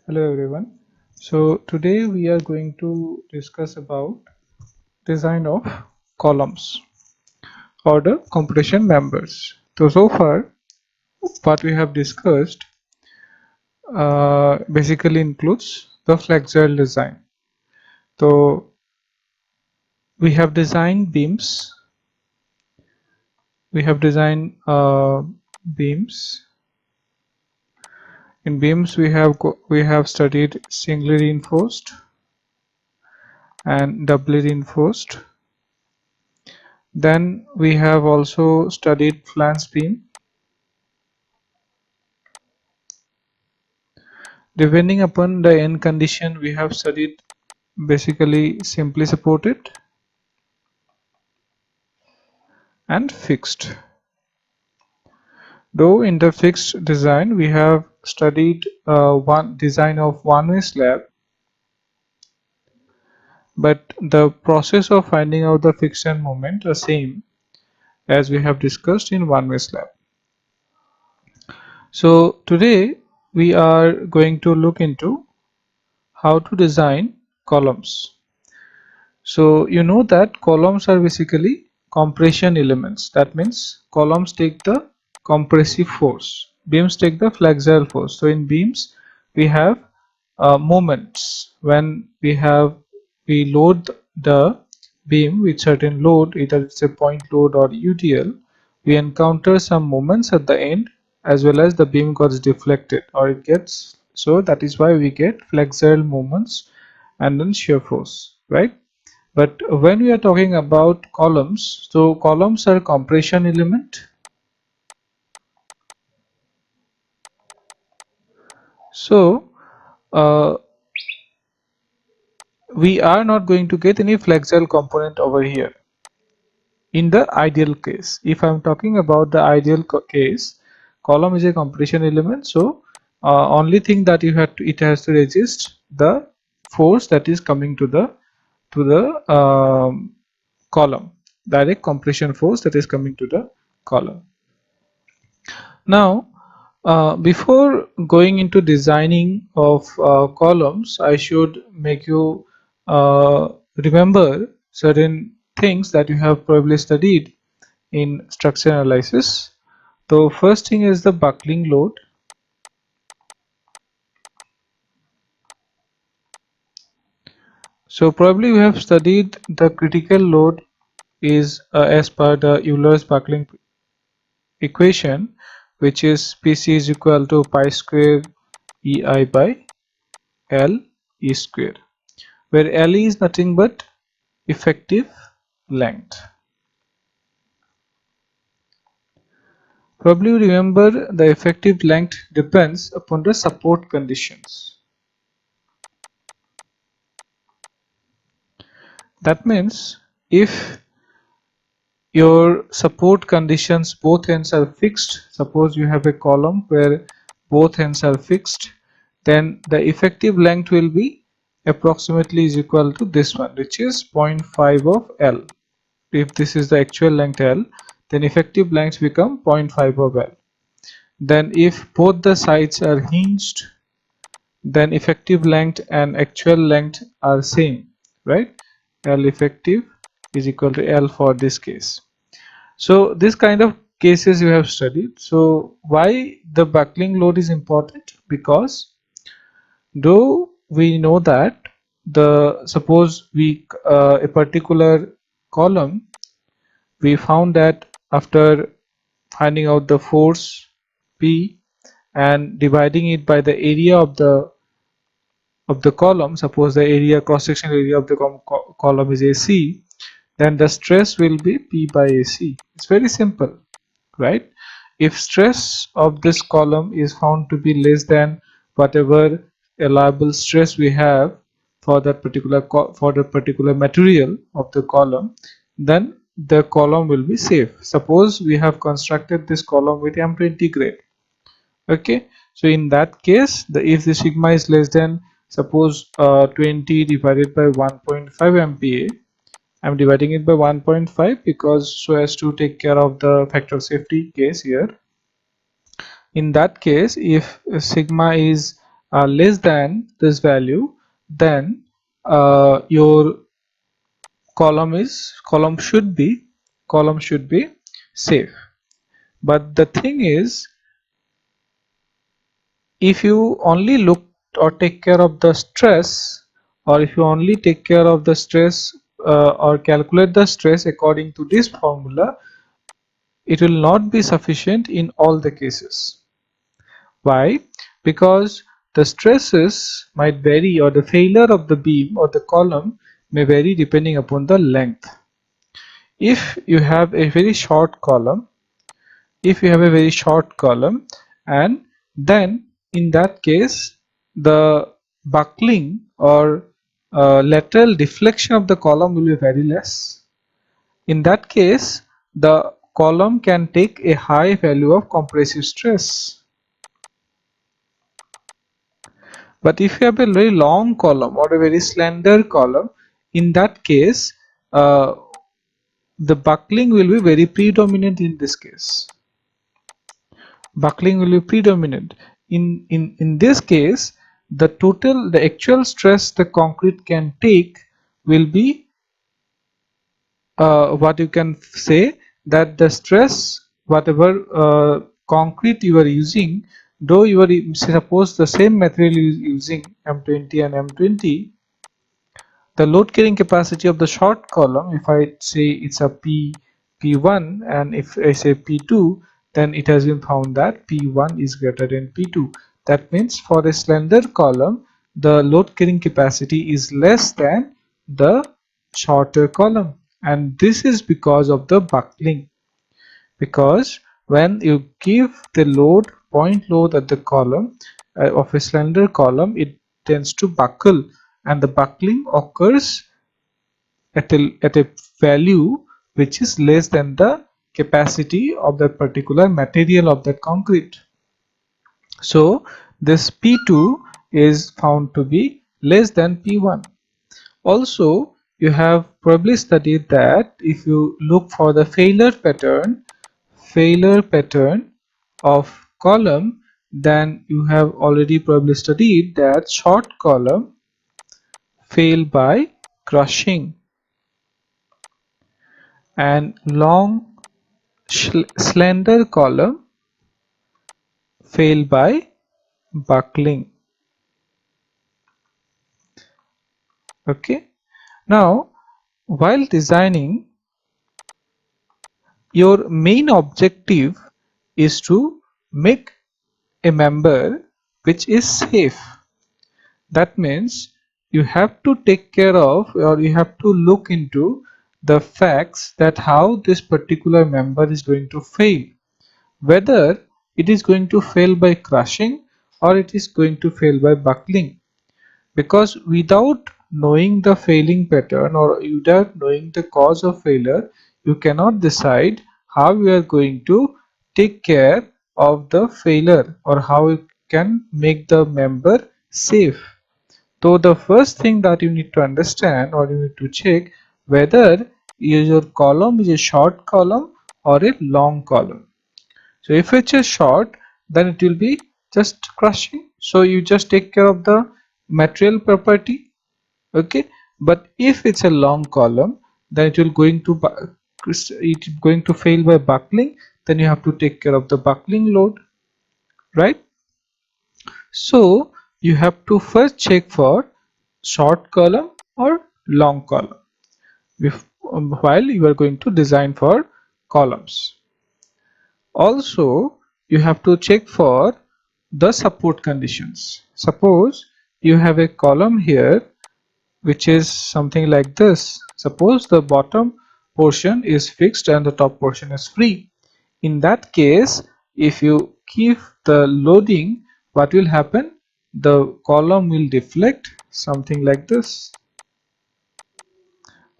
Hello everyone. So today we are going to discuss about design of columns or the computation members. So far what we have discussed basically includes the flexural design. So we have designed beams. We have designed beams. In beams we have studied singly reinforced and doubly reinforced. Then we have also studied flange beam. Depending upon the end condition, we have studied basically simply supported and fixed. Though in the fixed design, we have studied one design of one-way slab, but the process of finding out the friction moment are same as we have discussed in one-way slab. So today we are going to look into how to design columns. So you know that columns are basically compression elements. That means columns take the compressive force, beams take the flexural force. So in beams we have moments when we load the beam with certain load, either it's a point load or UTL. We encounter some moments at the end, as well as the beam gets deflected or it gets, so that is why we get flexural moments and then shear force, right? But when we are talking about columns, so columns are compression element. So uh, we are not going to get any flexural component over here. In the ideal case, if I'm talking about the ideal case, column is a compression element. So only thing that it has to resist the force that is coming to the column, direct compression force that is coming to the column. Now, before going into designing of columns, I should make you remember certain things that you have probably studied in structure analysis. So first thing is the buckling load. So probably you have studied the critical load is as per the Euler's buckling equation, which is PC is equal to pi square EI by L E square, where L is nothing but effective length. Probably you remember the effective length depends upon the support conditions. That means if your support conditions both ends are fixed, suppose you have a column where both ends are fixed, then the effective length will be approximately is equal to this one, which is 0.5 of L. If this is the actual length L, then effective lengths become 0.5 of L. Then if both the sides are hinged, then effective length and actual length are same, right? L effective is equal to L for this case. So this kind of cases you have studied. So why the buckling load is important? Because though we know that the suppose we a particular column, we found that after finding out the force P and dividing it by the area of the column, suppose the area cross section area of the column is AC, then the stress will be P by AC. It's very simple, right? If stress of this column is found to be less than whatever allowable stress we have for that particular material of the column, then the column will be safe. Suppose we have constructed this column with M20 grade. Okay, so in that case, if the sigma is less than, suppose 20 divided by 1.5 MPa, I'm dividing it by 1.5 because so as to take care of the factor of safety case here. In that case, if sigma is are less than this value, then your column should be safe. But the thing is, if you only look or take care of the stress, or if you only take care of the stress or calculate the stress according to this formula, it will not be sufficient in all the cases. Why? Because the stresses might vary, or the failure of the beam or the column may vary depending upon the length. If you have a very short column, and then in that case the buckling or lateral deflection of the column will be very less. In that case, the column can take a high value of compressive stress. But if you have a very long column or a very slender column, in that case the buckling will be very predominant. In this case, buckling will be predominant. In this case, the actual stress the concrete can take will be what you can say, that the stress whatever concrete you are using, though you are suppose the same material using M20 and M20, the load carrying capacity of the short column, if I say it's a P1, and if I say P2, then it has been found that P1 is greater than P2. That means for a slender column, the load carrying capacity is less than the shorter column, and this is because of the buckling. Because when you give the point load at the column of a slender column, it tends to buckle, and the buckling occurs at a value which is less than the capacity of that particular material of that concrete. So this P2 is found to be less than P1. Also, you have probably studied that if you look for the failure pattern of column, then you have already probably studied that short column fail by crushing, and long slender column fail by buckling. Okay, now while designing, your main objective is to make a member which is safe. That means you have to take care of, or you have to look into the facts that how this particular member is going to fail, whether it is going to fail by crushing or it is going to fail by buckling. Because without knowing the failing pattern, or without knowing the cause of failure, you cannot decide how you are going to take care of the failure, or how you can make the member safe. So the first thing that you need to understand, or you need to check, whether your column is a short column or a long column. So if it's a short, then it will be just crushing, so you just take care of the material property. Okay, but if it's a long column, then it will going to fail by buckling, then you have to take care of the buckling load, right? So you have to first check for short column or long column while you are going to design for columns. Also, you have to check for the support conditions. Suppose you have a column here which is something like this. Suppose the bottom portion is fixed and the top portion is free. In that case, if you keep the loading, what will happen? The column will deflect something like this,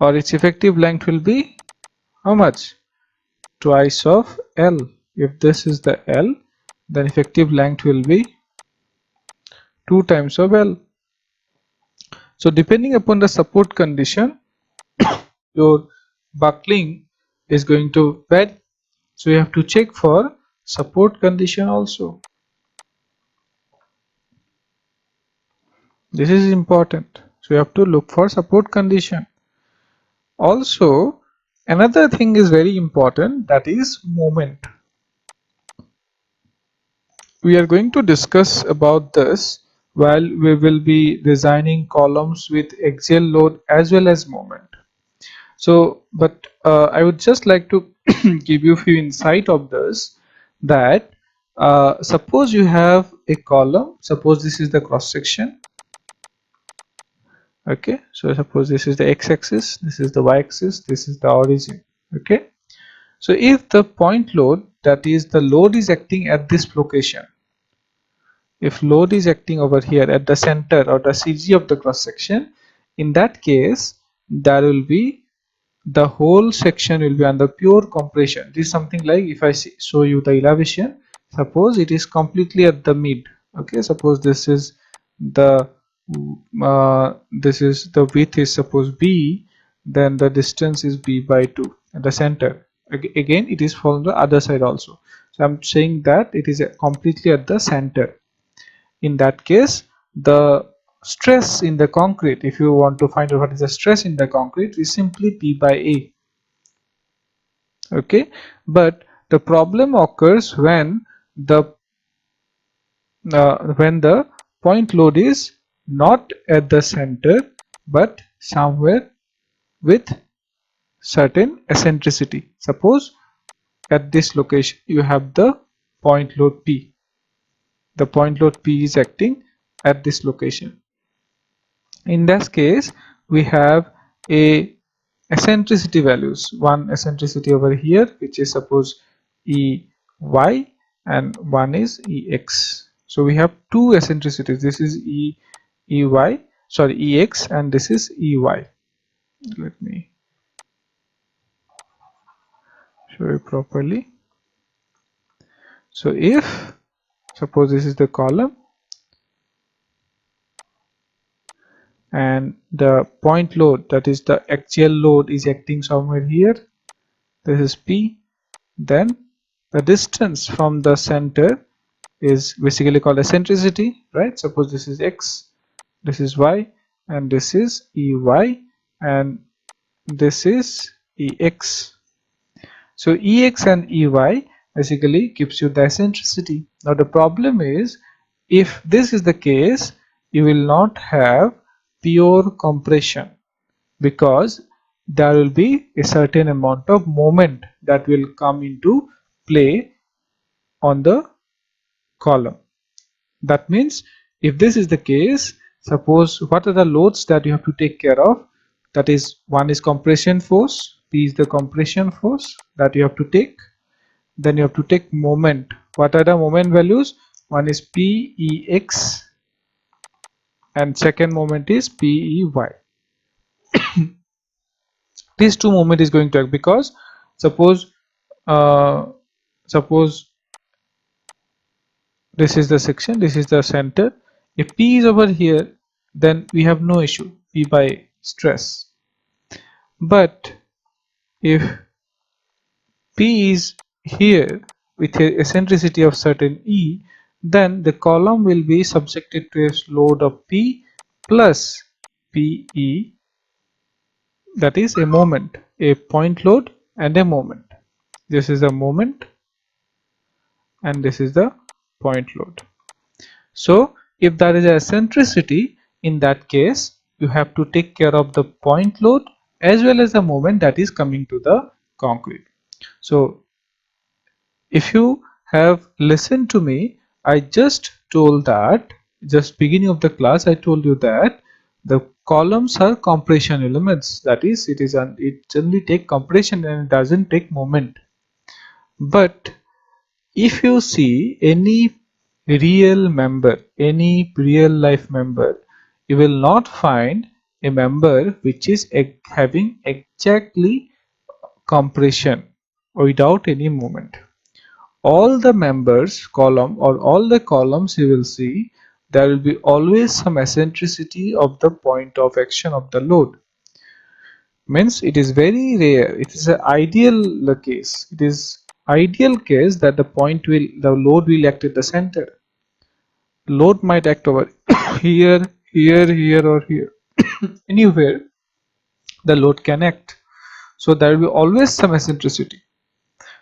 or its effective length will be how much? Twice of L. If this is the L, then effective length will be 2 times of L. So depending upon the support condition, your buckling is going to vary. So you have to check for support condition also. This is important. So you have to look for support condition. Also, another thing is very important, that is moment. We are going to discuss about this while we will be designing columns with axial load as well as moment. So, but I would just like to give you a few insight of this, that suppose you have a column, suppose this is the cross section. Okay, so suppose this is the x-axis, this is the y-axis, this is the origin. Okay, so if the point load, that is the load is acting at this location, if load is acting over here at the center or the CG of the cross section, in that case there will be, the whole section will be under pure compression. This is something like, if I show you the elevation, suppose it is completely at the mid. Okay, suppose this is the this is the width is suppose b, then the distance is b by 2 at the center. Again it is from the other side also, so I'm saying that it is completely at the center. In that case, the stress in the concrete, if you want to find out what is the stress in the concrete, is simply P by A. Okay, but the problem occurs when the point load is not at the center but somewhere with certain eccentricity. Suppose at this location you have the point load P. The point load P is acting at this location. In this case we have a eccentricity values, one eccentricity over here which is suppose EY and one is EX. So we have two eccentricities, this is EY, sorry, EX, and this is EY. Let me show you properly. So if suppose this is the column and the point load, that is the axial load, is acting somewhere here, this is P, then the distance from the center is basically called eccentricity, right? Suppose this is X, this is Y, and this is EY, and this is EX. So EX and EY basically gives you the eccentricity. Now the problem is, if this is the case, you will not have pure compression, because there will be a certain amount of moment that will come into play on the column. That means if this is the case, suppose what are the loads that you have to take care of, that is, one is compression force, P is the compression force that you have to take, then you have to take moment. What are the moment values? One is PEX and second moment is PEY. These two moment is going to act, because suppose uh, suppose this is the section, this is the center. If P is over here, then we have no issue, P by stress. But if P is here with a eccentricity of certain E, then the column will be subjected to a load of P plus PE, that is a moment, a point load and a moment. This is the moment and this is the point load. So if there is a eccentricity, in that case you have to take care of the point load as well as the moment that is coming to the concrete. So if you have listened to me, I just told that, just beginning of the class I told you that the columns are compression elements, that is, it generally take compression and it doesn't take moment. But if you see any real member, any real life member, you will not find a member which is having exactly compression without any movement. All the members column or all the columns you will see, there will be always some eccentricity of the point of action of the load. Means it is very rare, it is an ideal case, it is ideal case that the load will act at the center. Load might act over here, here or here, anywhere the load can act. So there will be always some eccentricity.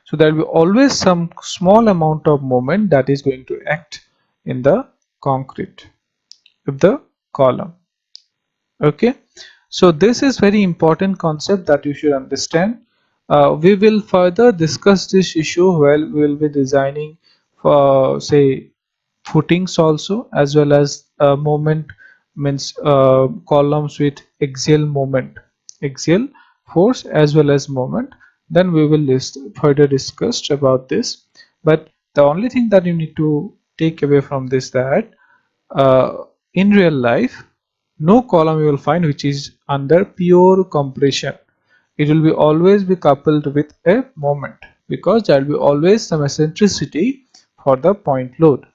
So there will be always some small amount of moment that is going to act in the concrete of the column. Okay, so this is very important concept that you should understand. We will further discuss this issue while we will be designing for, say, footings also, as well as moment, means columns with axial moment, axial force as well as moment. Then we will further discuss about this. But the only thing that you need to take away from this, that in real life no column you will find which is under pure compression. It will be always be coupled with a moment, because there will be always some eccentricity for the point load.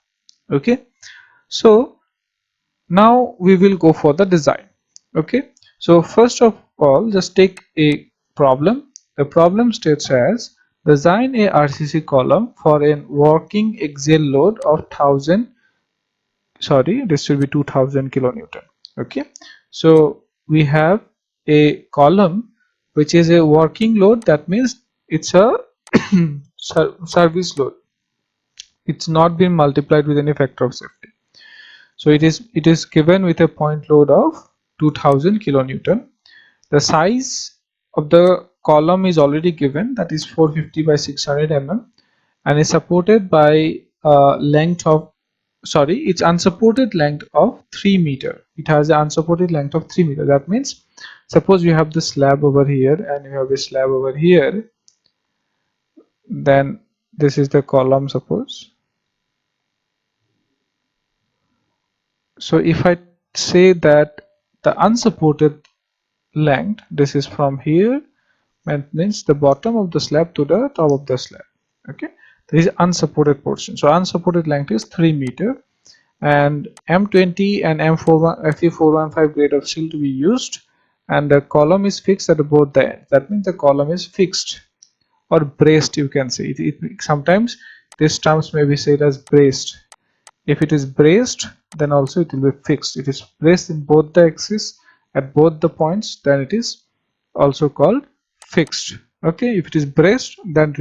Okay, so now we will go for the design. Okay, so first of all, just take a problem. The problem states as: design a RCC column for a working axial load of 1000, sorry, this will be 2000 kilonewton. Okay, so we have a column which is a working load. That means it's a service load. It's not been multiplied with any factor of safety. So it is given with a point load of 2000 kilonewton. The size of the column is already given, that is 450 by 600 mm, and is supported by length of, sorry, it's unsupported length of 3 meter. It has an unsupported length of 3 meter. That means, suppose you have the slab over here and you have a slab over here, then this is the column, suppose. So if I say that the unsupported length, this is from here, and means the bottom of the slab to the top of the slab. Okay, there is unsupported portion. So unsupported length is 3 meter, and M20 and M41 Fe415 grade of steel to be used, and the column is fixed at both the ends. That means the column is fixed or braced, you can say. Sometimes these terms may be said as braced. If it is braced, then also it will be fixed. It is braced in both the axes at both the points, then it is also called fixed. Okay, if it is braced, then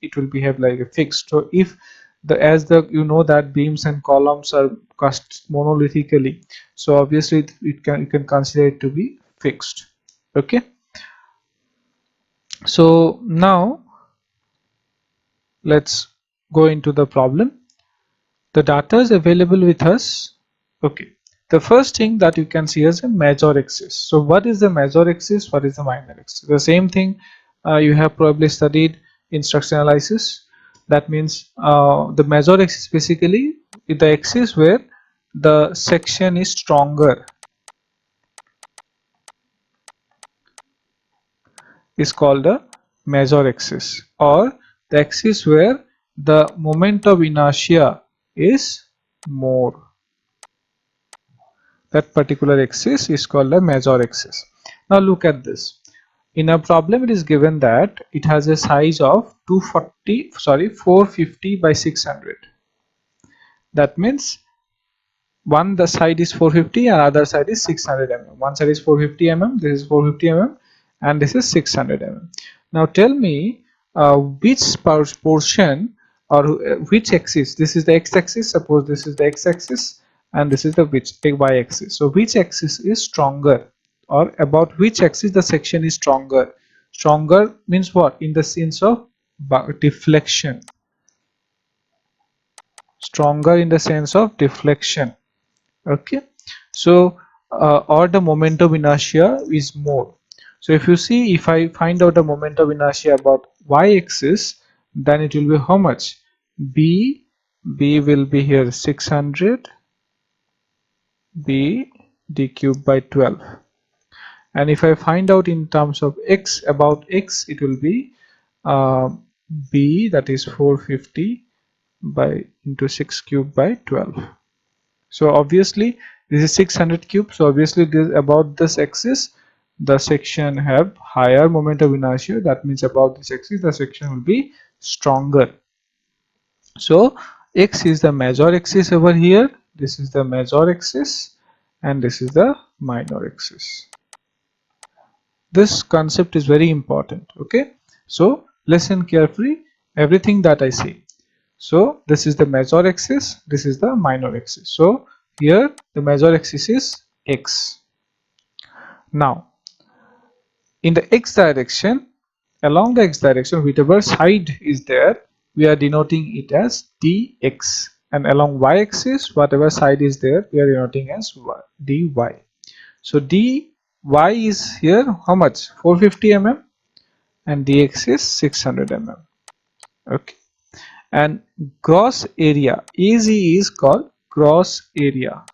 it will behave like a fixed. So if you know that beams and columns are cast monolithically, so obviously you can consider it to be fixed. Okay, so now let's go into the problem. The data is available with us. Okay, the first thing that you can see is a major axis. So what is the major axis, what is the minor axis? The same thing you have probably studied in structural analysis. That means the major axis basically is the axis where the section is stronger, is called the major axis, or the axis where the moment of inertia is more. That particular axis is called a major axis. Now look at this. In a problem, it is given that it has a size of 450 by 600. That means the side is 450 and other side is 600 mm. One side is 450 mm, this is 450 mm, and this is 600 mm. Now tell me which portion, or which axis, this is the x-axis, suppose this is the x-axis, and this is the y-axis. So which axis is stronger, or about which axis the section is stronger? Stronger means what? In the sense of deflection. Stronger in the sense of deflection. Okay, so or the moment of inertia is more. So if you see, if I find out the moment of inertia about y-axis, then it will be how much? B will be here 600 b d cube by 12. And if I find out in terms of x, about x, it will be uh, b, that is 450 by into 6 cube by 12. So obviously this is 600 cube, so obviously this, about this axis the section have higher moment of inertia. That means about this axis the section will be stronger. So x is the major axis over here, this is the major axis, and this is the minor axis. This concept is very important. Okay, so listen carefully everything that I say. So this is the major axis, this is the minor axis. So here the major axis is x. Now in the x direction, along the x direction, whichever side is there, we are denoting it as dx, and along y axis, whatever side is there, we are denoting as dy. So dy is here how much? 450 mm, and dx is 600 mm. Okay, and gross area, AZ is called gross area.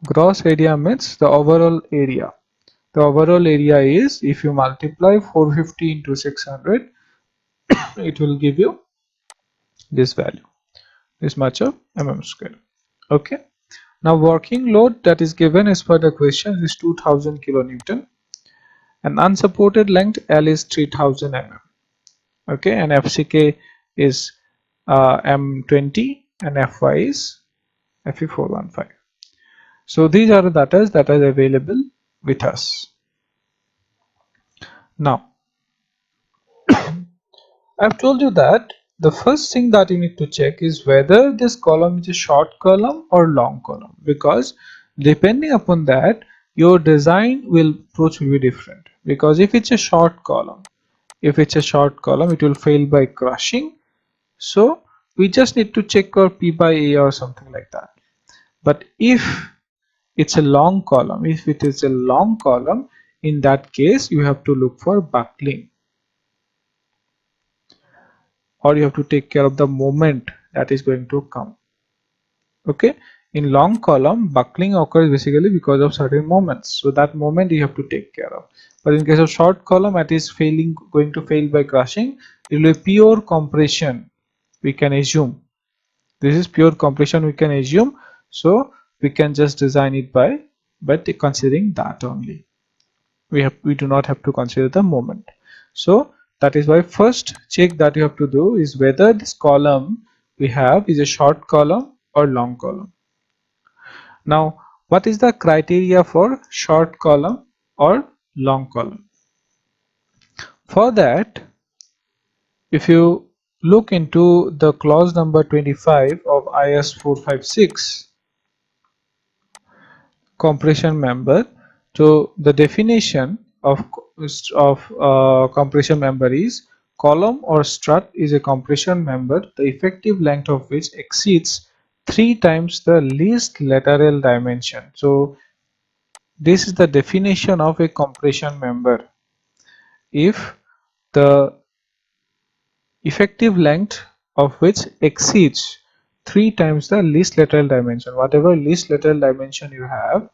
Gross area means the overall area. The overall area is, if you multiply 450 into 600, it will give you this value, this much of mm square. Okay, now working load that is given as per the question is 2000 kilonewton, and unsupported length L is 3000 mm. Okay, and FCK is M20 and Fy is Fe415. So these are the data that are available with us. Now I've told you that the first thing that you need to check is whether this column is a short column or long column, because depending upon that your design will approach will be different. Because if it's a short column, it will fail by crushing. So we just need to check our P by A or something like that. But if it's a long column, if it is a long column, in that case you have to look for buckling, or you have to take care of the moment that is going to come. Okay, in long column buckling occurs basically because of certain moments, so that moment you have to take care of. But in case of short column, it is going to fail by crushing. It will be pure compression, we can assume. This is pure compression, we can assume. So we can just design it by considering that only. We do not have to consider the moment. So that is why first check that you have to do is whether this column we have is a short column or long column. Now what is the criteria for short column or long column? For that, if you look into the clause number 25 of IS 456 compression member, so the definition of compression member is: column or strut is a compression member the effective length of which exceeds 3 times the least lateral dimension. So this is the definition of a compression member. If the effective length of which exceeds 3 times the least lateral dimension, whatever least lateral dimension you have,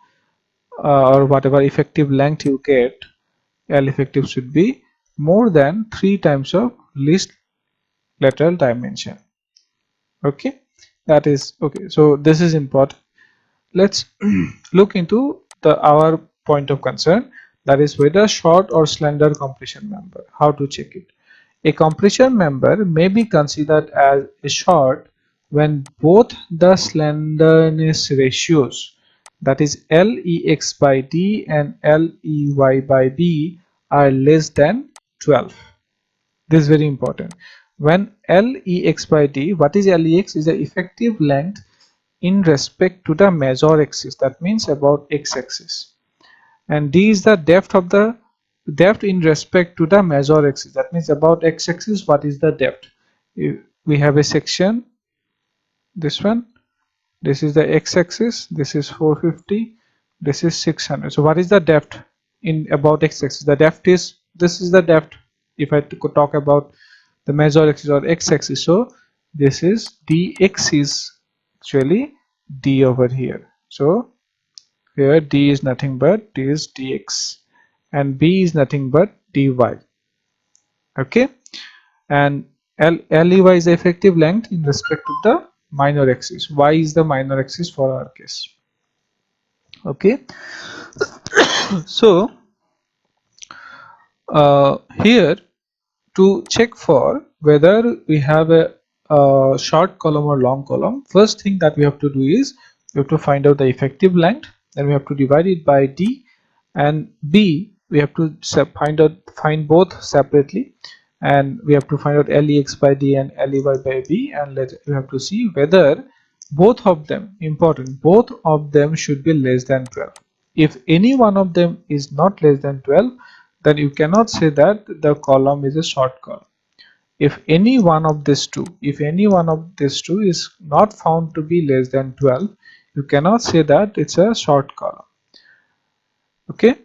or whatever effective length you get, L effective should be more than 3 times of least lateral dimension. Okay, that is okay. So this is important. Let's look into our point of concern, that is whether short or slender compression member. How to check it? A compression member may be considered as a short when both the slenderness ratios, that is Lex by D and Ley by B, are less than 12. This is very important. When Lex by D, what is Lex? Is the effective length in respect to the major axis, that means about x-axis, and D is the depth in respect to the major axis, that means about x-axis. What is the depth? We have a section, this one, this is the x-axis, this is 450, this is 600. So what is the depth in about x-axis? The depth is, this is the depth if I could talk about the major axis or x-axis. So this is dx is actually d over here. So here d is nothing but d is dx, and b is nothing but dy. Okay, and Ley is the effective length in respect to the minor axis. Y is the minor axis for our case. Okay, so here to check for whether we have a short column or long column, first thing that we have to do is we have to find out the effective length, then we have to divide it by D, and B we have to find both separately, and we have to find out LEX by D and LEY by B, and we have to see whether both of them, important, both of them should be less than 12. If any one of them is not less than 12, then you cannot say that the column is a short column. If any one of these two is not found to be less than 12, you cannot say that it's a short column. Okay.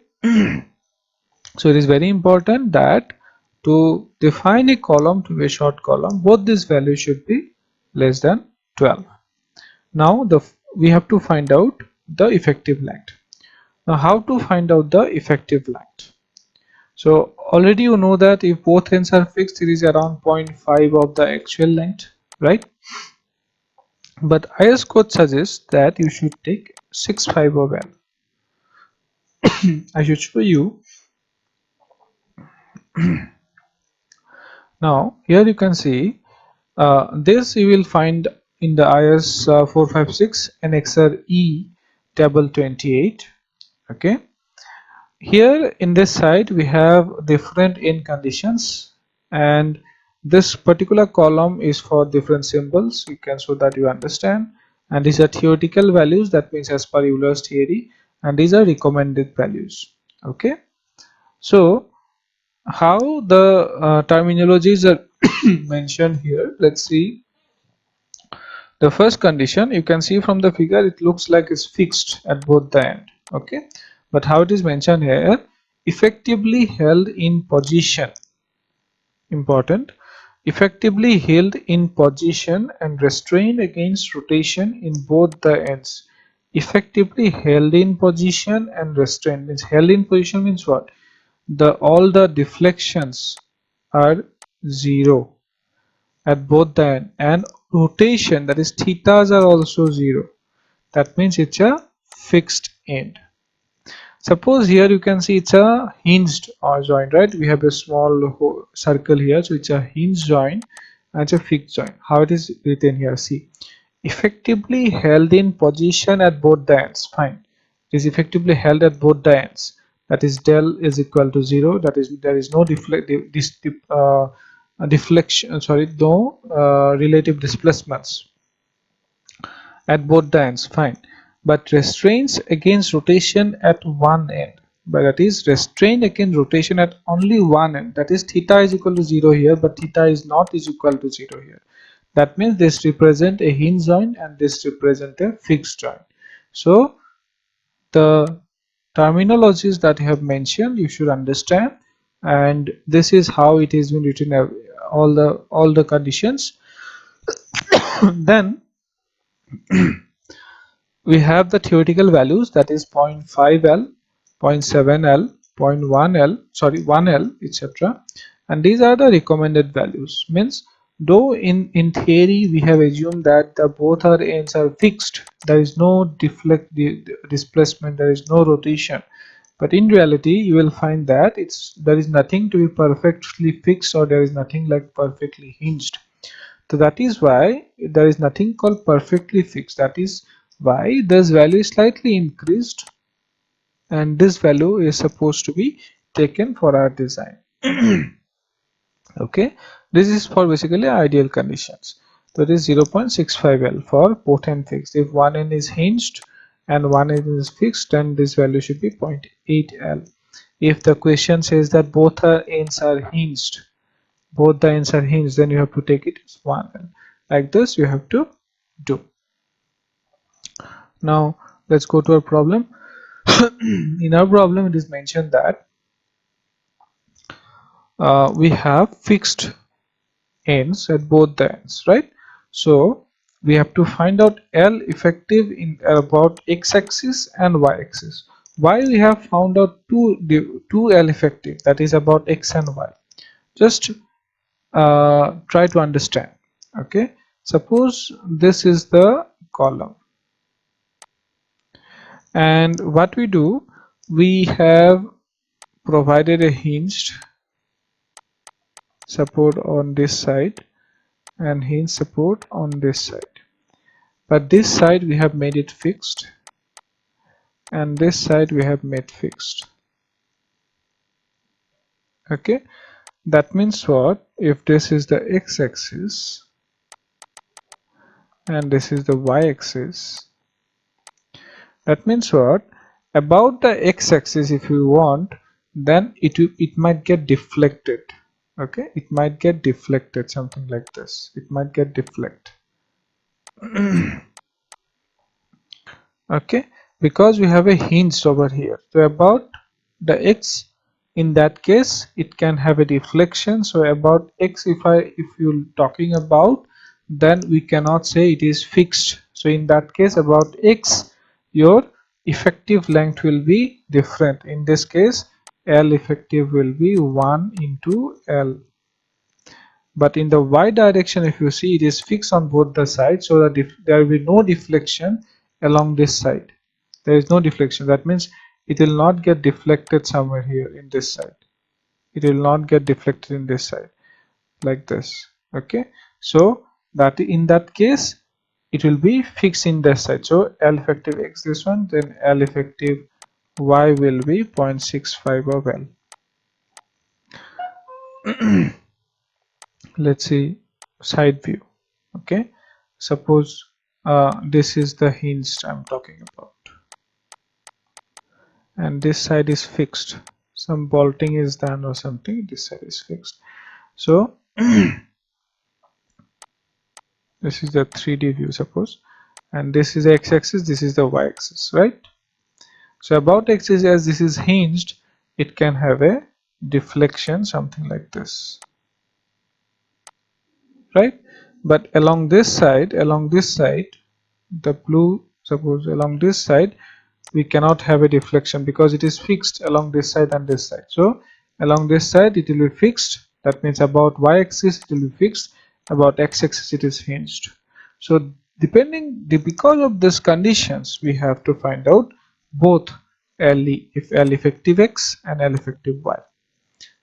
So it is very important that to define a column to be a short column, both these values should be less than 12. Now we have to find out the effective length. Now how to find out the effective length? So already you know that if both ends are fixed, it is around 0.5 of the actual length, right? But IS code suggests that you should take 6.5 of L. I should show you. Now here you can see this you will find in the IS 456 NXR E table 28. Okay. Here in this side we have different end conditions, and this particular column is for different symbols, you can, so that you understand, and these are theoretical values, that means as per Euler's theory, and these are recommended values. Okay, so how the terminologies are mentioned here, let's see. The first condition, you can see from the figure, it looks like it's fixed at both the end. Okay, but how it is mentioned here, effectively held in position, important, effectively held in position and restrained against rotation in both the ends. Effectively held in position and restrained means, held in position means what? All the deflections are zero at both the end, and rotation, that is thetas, are also zero. That means it's a fixed end. Suppose here you can see it's a hinged joint, right? We have a small circle here, so it's a hinged joint and it's a fixed joint. How it is written here, see, effectively held in position at both the ends. Fine, it is effectively held at both the ends, that is del is equal to 0, that is there is no deflection, sorry, no relative displacements at both the ends. Fine, but restraints against rotation at one end, but that is restrained against rotation at only one end, that is theta is equal to 0 here, but theta is not is equal to 0 here. That means this represent a hinge joint and this represent a fixed joint. So the terminologies that I have mentioned you should understand, and this is how it is been written, all the conditions. Then we have the theoretical values, that is 0.5 L, 0.7 L, 0.1 L, sorry 1 L, etc. And these are the recommended values. Means though in theory we have assumed that the both our ends are fixed, there is no displacement, there is no rotation, but in reality you will find that there is nothing to be perfectly fixed, or there is nothing like perfectly hinged. So that is why there is nothing called perfectly fixed. That is why this value is slightly increased, and this value is supposed to be taken for our design. Okay, this is for basically ideal conditions. So it is 0.65 L for both end fixed. If one end is hinged and one end is fixed, then this value should be 0.8 L. If the question says that both ends are hinged, then you have to take it as 1 L. Like this you have to do. Now let's go to our problem. In our problem it is mentioned that we have fixed ends at both the ends, right? So we have to find out L effective in about x-axis and y-axis. Why we have found out two L effective, that is about x and y? Just try to understand. Okay, suppose this is the column, and what we do, we have provided a hinged support on this side, and hinge support on this side, but this side we have made it fixed and this side we have made fixed. Okay, that means what? If this is the x-axis and this is the y-axis, that means what? About the x-axis, if you want, then it might get deflected. Okay, it might get deflected, something like this. It might get deflected. Okay, because we have a hinge over here. So about the x, in that case it can have a deflection. So about x, if you're talking about, then we cannot say it is fixed. So in that case about x, your effective length will be different. In this case L effective will be 1 into L, but in the y direction if you see, it is fixed on both the sides, so that there will be no deflection along this side. There is no deflection. That means it will not get deflected somewhere here in this side. It will not get deflected in this side like this. Okay, so that in that case it will be fixed in this side. So L effective x this one, then L effective y will be 0.65 of L. Let's see side view. Okay, suppose this is the hinge I'm talking about and this side is fixed, some bolting is done or something, this side is fixed. So this is the 3D view, suppose, and this is the x-axis, this is the y-axis, right? So about x-axis, as this is hinged, it can have a deflection, something like this, right? But along this side, the blue, suppose along this side we cannot have a deflection because it is fixed along this side and this side. So along this side it will be fixed, that means about y-axis it will be fixed, about x-axis it is hinged. So because of these conditions we have to find out both L effective x and L effective y,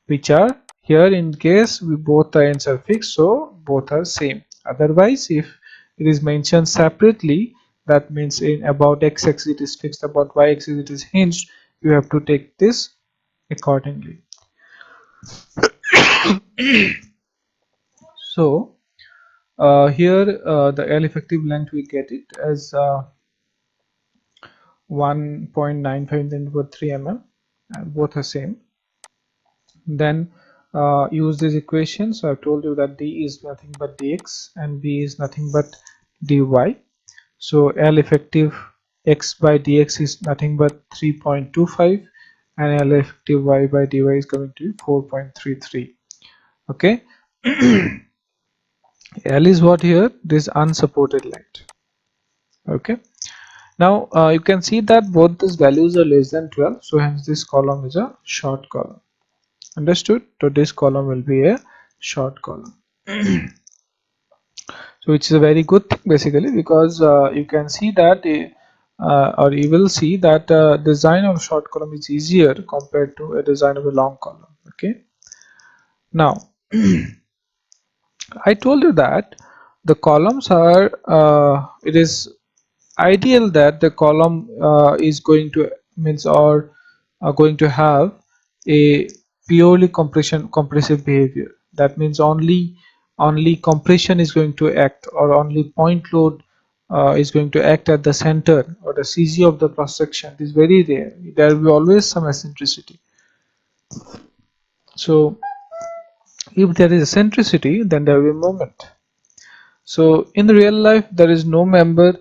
which are here in case we both the ends are fixed, so both are same. Otherwise if it is mentioned separately, that means in about x-axis it is fixed, about y-axis it is hinged, you have to take this accordingly. So here the L effective length we get it as 1.95 into 3 mm, and both are same. Then use this equation. So I've told you that d is nothing but dx and b is nothing but dy. So L effective x by dx is nothing but 3.25 and L effective y by dy is going to be 4.33. Okay. L is what here? This unsupported length. Okay. Now you can see that both these values are less than 12, so hence this column is a short column. Understood? So this column will be a short column. So which is a very good thing basically, because you can see that or you will see that design of short column is easier compared to a design of a long column. Okay. Now I told you that the columns are it is ideal that the column is going to means or going to have a purely compressive behavior. That means only compression is going to act, or only point load is going to act at the center or the CG of the cross section. It is very rare. There will be always some eccentricity. So if there is eccentricity, then there will be moment. So in the real life there is no member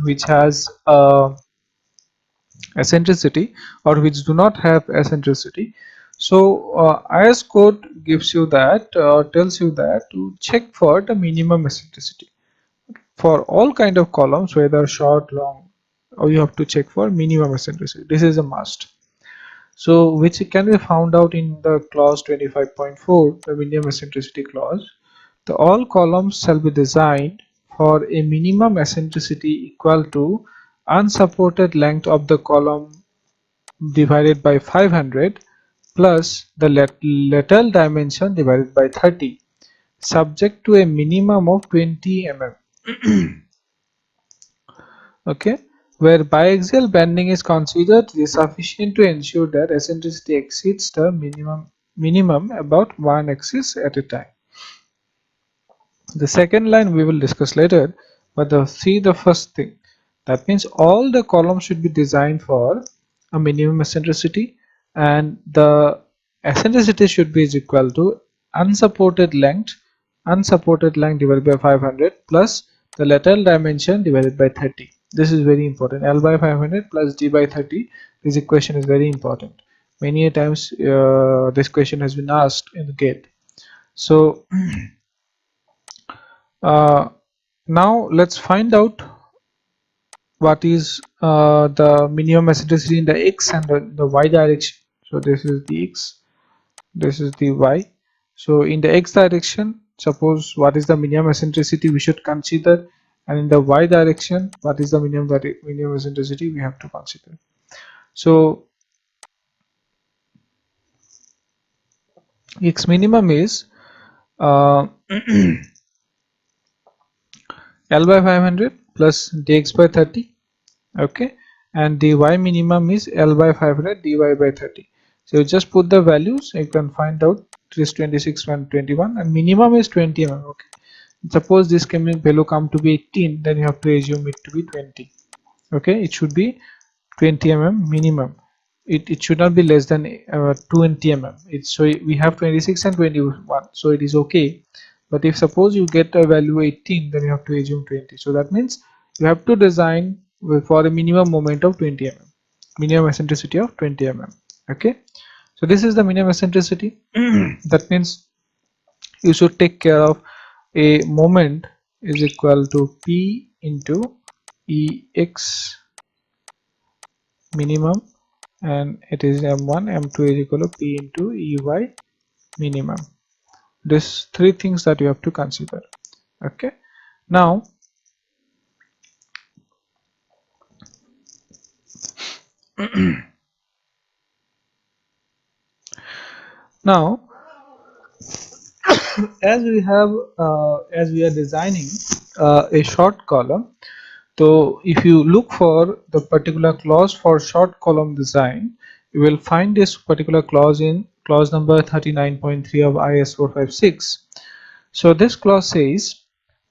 which has eccentricity or which do not have eccentricity. So IS code gives you that tells you that to check for the minimum eccentricity for all kind of columns, whether short, long, or you have to check for minimum eccentricity. This is a must. So which can be found out in the clause 25.4, the minimum eccentricity clause. The all columns shall be designed for a minimum eccentricity equal to unsupported length of the column divided by 500 plus the lateral dimension divided by 30. subject to a minimum of 20 mm. Okay, where biaxial bending is considered sufficient to ensure that eccentricity exceeds the minimum about one axis at a time. The second line we will discuss later, but see the first thing. That means all the columns should be designed for a minimum eccentricity, and the eccentricity should be is equal to unsupported length divided by 500 plus the lateral dimension divided by 30. This is very important. L by 500 plus D by 30. This equation is very important. Many a times this question has been asked in the gate. So uh, now let's find out what is the minimum eccentricity in the x and the y direction. So this is the x, this is the y. So in the x direction, suppose what is the minimum eccentricity we should consider, and in the y direction, what is the minimum eccentricity we have to consider. So x minimum is L by 500 plus dx by 30. Okay, and dy minimum is L by 500 dy by 30. So you just put the values, you can find out it is 26 and 21, and minimum is 20 mm. Okay, suppose this value come to be 18, then you have to assume it to be 20. Okay, it should be 20 mm minimum. It should not be less than 20 mm. It's so we have 26 and 21, so it is okay. But if suppose you get a value 18, then you have to assume 20. So that means you have to design for a minimum moment of 20 mm, minimum eccentricity of 20 mm. Okay, so this is the minimum eccentricity. That means you should take care of a moment is equal to P into Ex minimum, and it is m1 m2 is equal to P into Ey minimum. These three things that you have to consider. Okay, now now as we are designing a short column, so if you look for the particular clause for short column design, you will find this particular clause in clause number 39.3 of IS 456. So this clause says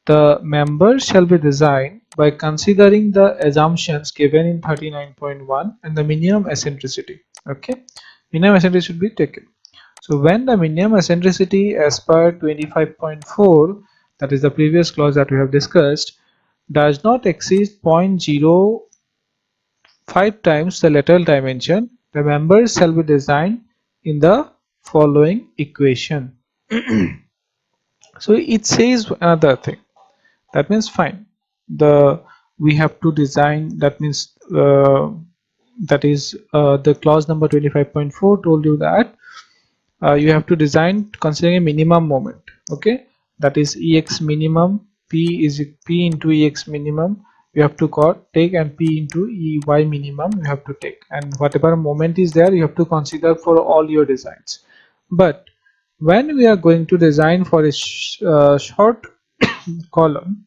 the members shall be designed by considering the assumptions given in 39.1 and the minimum eccentricity. Okay, minimum eccentricity should be taken. So when the minimum eccentricity as per 25.4, that is the previous clause that we have discussed, does not exceed 0.05 times the lateral dimension, the members shall be designed in the following equation. So it says another thing. That means fine. The we have to design. That means that is the clause number 25.4 told you that you have to design considering a minimum moment. Okay, that is Ex minimum. P is P into Ex minimum. You have to take, and P into Ey minimum you have to take, and whatever moment is there you have to consider for all your designs. But when we are going to design for a short column,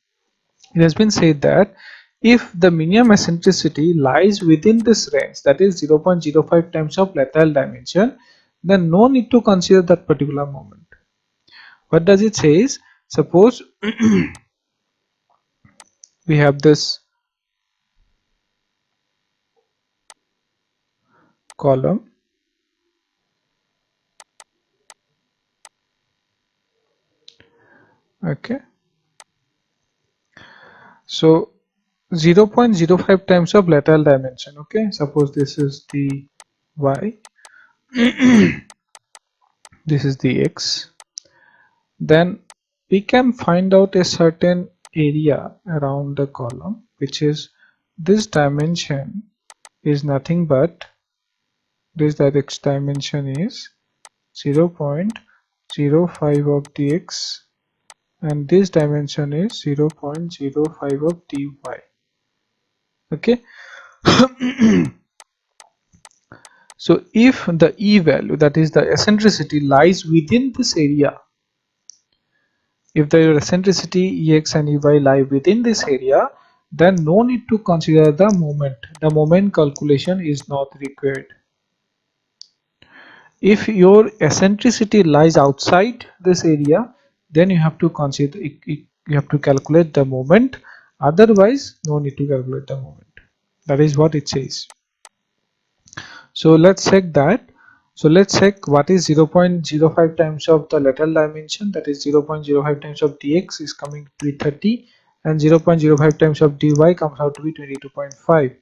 it has been said that if the minimum eccentricity lies within this range, that is 0.05 times of lateral dimension, then no need to consider that particular moment. What does it says? Suppose we have this column. Okay, so 0.05 times of lateral dimension. Okay, suppose this is the y, this is the x, then we can find out a certain area around the column, which is this dimension is nothing but this, that x dimension is 0.05 of dx, and this dimension is 0.05 of dy. Okay. So if the E value, that is the eccentricity, lies within this area, If the eccentricity Ex and Ey lie within this area, then no need to consider the moment. The moment calculation is not required. If your eccentricity lies outside this area, then you have to consider you have to calculate the moment. Otherwise, no need to calculate the moment. That is what it says. So let's check that. So let's check what is 0.05 times of the lateral dimension, that is 0.05 times of dx is coming to be 30, and 0.05 times of dy comes out to be 22.5.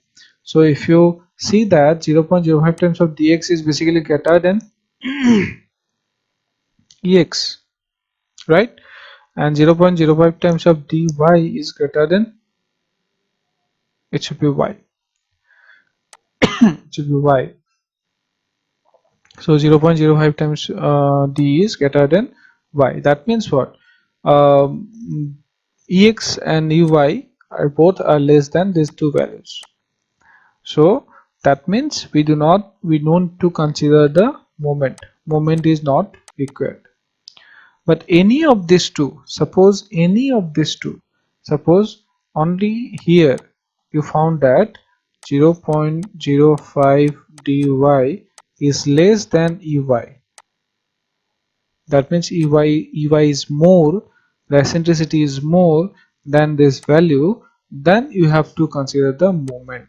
So if you see that 0.05 times of dx is basically greater than ex, right? And 0.05 times of dy is greater than, it should be y, it should be y. So 0.05 times d is greater than y. That means what? Ex and uy are both are less than these two values. So that means we don't to consider the moment. Moment is not required. But any of these two, suppose only here you found that 0.05 dy is less than ey. That means ey is more, the eccentricity is more than this value, then you have to consider the moment.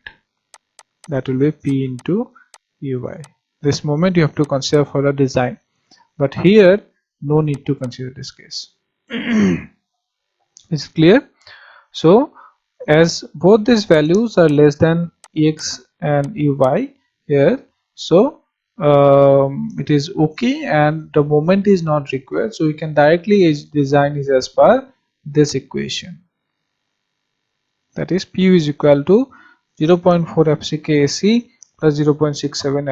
That will be p into ey. This moment you have to consider for the design, but here no need to consider this case. Is clear? So as both these values are less than ex and ey here, so it is okay and the moment is not required, so we can directly design is as per this equation, that is Pu is equal to 0.4 FCKSC plus 0.67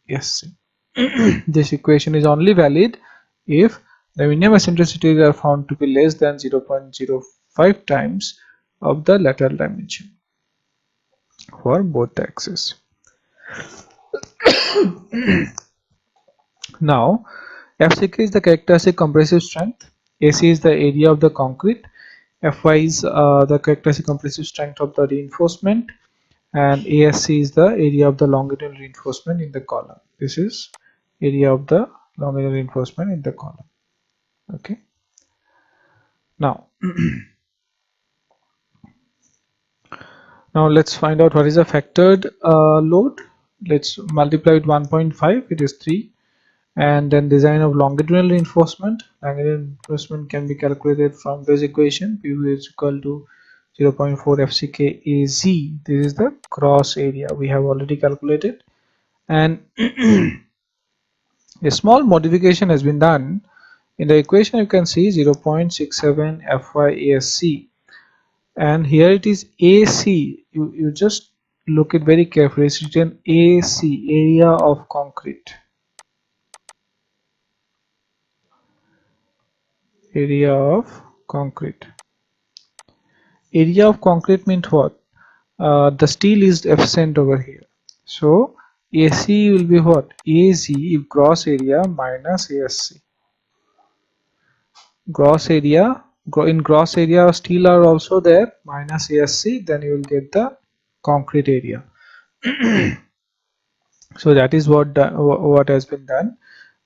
FYSC. This equation is only valid if the minimum eccentricities are found to be less than 0.05 times of the lateral dimension for both the axes. Now FCK is the characteristic compressive strength, AC is the area of the concrete, Fy is the characteristic compressive strength of the reinforcement, and ASC is the area of the longitudinal reinforcement in the column. This is area of the longitudinal reinforcement in the column. Okay. Now now let's find out what is a factored load. Let's multiply with 1.5, it is 3, and then design of longitudinal reinforcement. Longitudinal reinforcement can be calculated from this equation. Pu is equal to 0.4 FCK AZ. This is the cross area we have already calculated, and a small modification has been done in the equation. You can see 0.67 FYASC, and here it is AC. You just look it very carefully. It's written AC, area of concrete. Area of concrete. Area of concrete means what? The steel is efficient over here. So AC will be what? AZ, gross area, minus ASC. Gross area, in gross area steel are also there, minus ASC, then you will get the concrete area. So that is what has been done.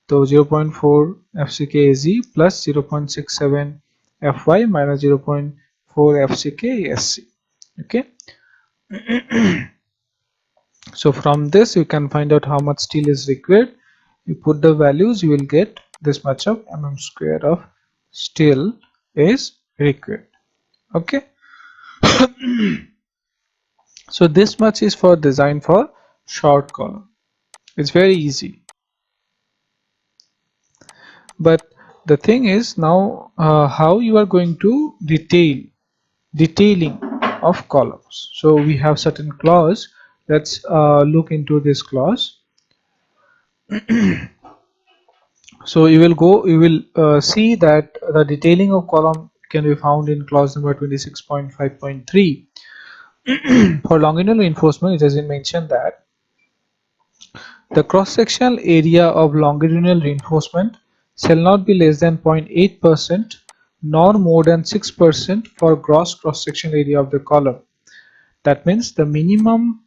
So 0.4 FCKAZ plus 0.67 FY minus 0.4 FCKASC. Okay. So from this you can find out how much steel is required. You put the values, you will get this much of mm square of steel is required. Okay. So this much is for design for short column. It's very easy. But the thing is now how you are going to detailing of columns. So we have certain clause. Let's look into this clause. So you will see that the detailing of column can be found in clause number 26.5.3. For longitudinal reinforcement, it has been mentioned that the cross-sectional area of longitudinal reinforcement shall not be less than 0.8% nor more than 6% for gross cross-sectional area of the column. That means the minimum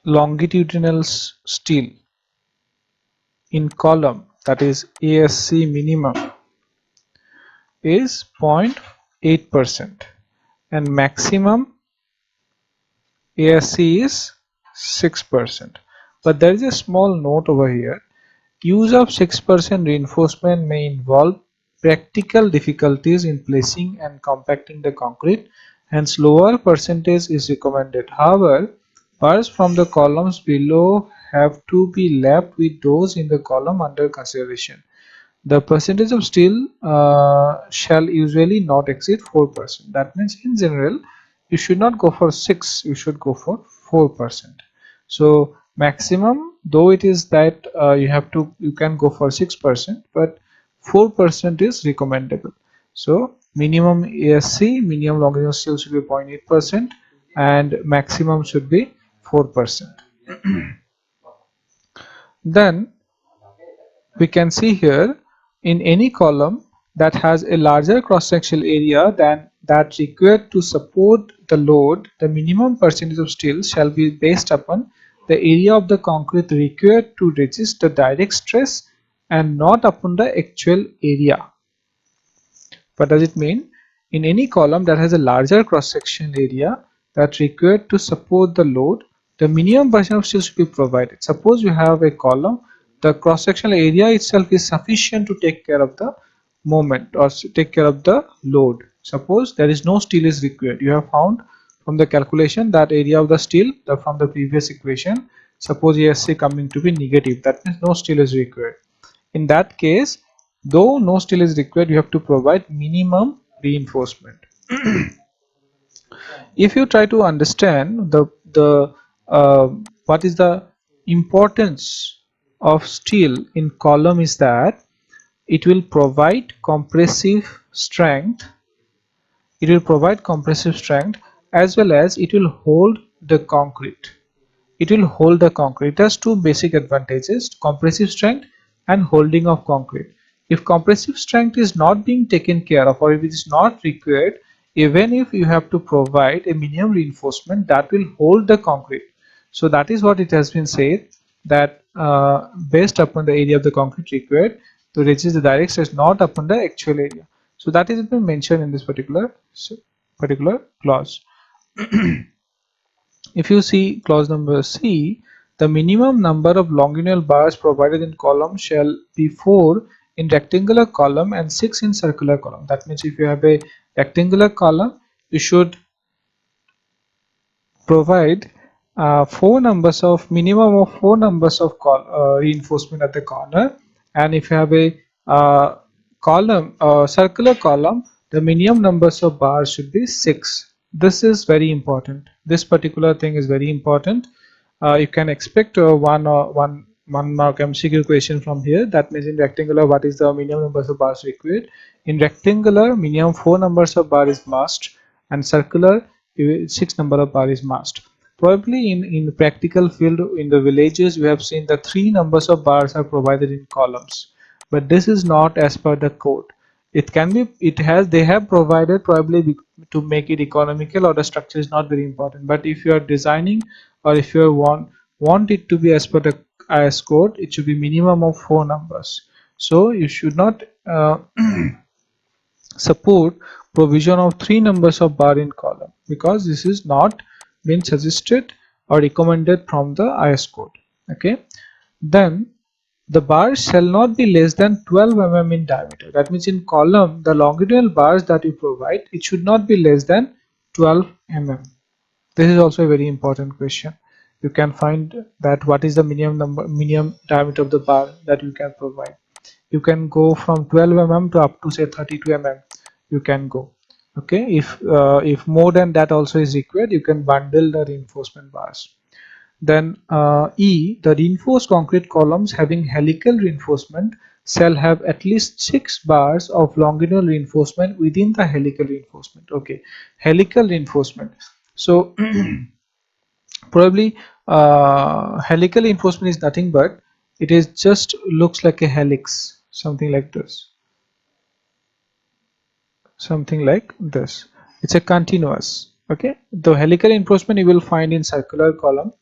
longitudinal steel in column, that is ASC minimum, is 0.8% and maximum ASC is 6%. But there is a small note over here. Use of 6% reinforcement may involve practical difficulties in placing and compacting the concrete, hence lower percentage is recommended. However, bars from the columns below have to be lapped with those in the column under consideration. The percentage of steel shall usually not exceed 4%. That means in general you should not go for 6, you should go for 4%. So maximum, though it is that you can go for 6%, but 4% is recommendable. So minimum ASC, minimum longitudinal steel should be 0.8% and maximum should be 4%. Then we can see here, in any column that has a larger cross-sectional area than that required to support the load, the minimum percentage of steel shall be based upon the area of the concrete required to resist the direct stress and not upon the actual area. What does it mean? In any column that has a larger cross-sectional area that required to support the load, the minimum percent of steel should be provided. Suppose you have a column, the cross-sectional area itself is sufficient to take care of the moment or take care of the load. Suppose there is no steel is required. You have found from the calculation that area of the steel from the previous equation. Suppose ASC coming to be negative. That means no steel is required. In that case, though no steel is required, you have to provide minimum reinforcement. If you try to understand what is the importance of steel in column, is that it will provide compressive strength. It will provide compressive strength as well as it will hold the concrete. It will hold the concrete. It has two basic advantages: compressive strength and holding of concrete. If compressive strength is not being taken care of, or if it is not required, even if you have to provide a minimum reinforcement, that will hold the concrete. So that is what it has been said, that based upon the area of the concrete required to resist the direct stress, not upon the actual area. So that is been mentioned in this particular clause. If you see clause number C, the minimum number of longitudinal bars provided in column shall be 4 in rectangular column and 6 in circular column. That means if you have a rectangular column, you should provide minimum of 4 numbers of reinforcement at the corner, and if you have a circular column, the minimum numbers of bars should be 6. This is very important. This particular thing is very important. You can expect one mark MCQ question from here. That means in rectangular, what is the minimum numbers of bars required? In rectangular, minimum 4 numbers of bar is must, and circular 6 number of bar is must. Probably in practical field in the villages, we have seen that 3 numbers of bars are provided in columns, but this is not as per the code. They have provided probably to make it economical, or the structure is not very important. But if you are designing, or if you want it to be as per the IS code, it should be minimum of 4 numbers. So you should not support provision of 3 numbers of bar in column, because this is not been suggested or recommended from the IS code. Okay, then the bars shall not be less than 12 mm in diameter. That means in column, the longitudinal bars that you provide, it should not be less than 12 mm. This is also a very important question. You can find that what is the minimum diameter of the bar that you can provide. You can go from 12 mm to up to say 32 mm. You can go. Okay, if more than that also is required, you can bundle the reinforcement bars. Then E, the reinforced concrete columns having helical reinforcement shall have at least 6 bars of longitudinal reinforcement within the helical reinforcement. Okay, helical reinforcement. So probably helical reinforcement is nothing but it is just looks like a helix, something like this. something like this. It's a continuous. Okay, the helical reinforcement you will find in circular column.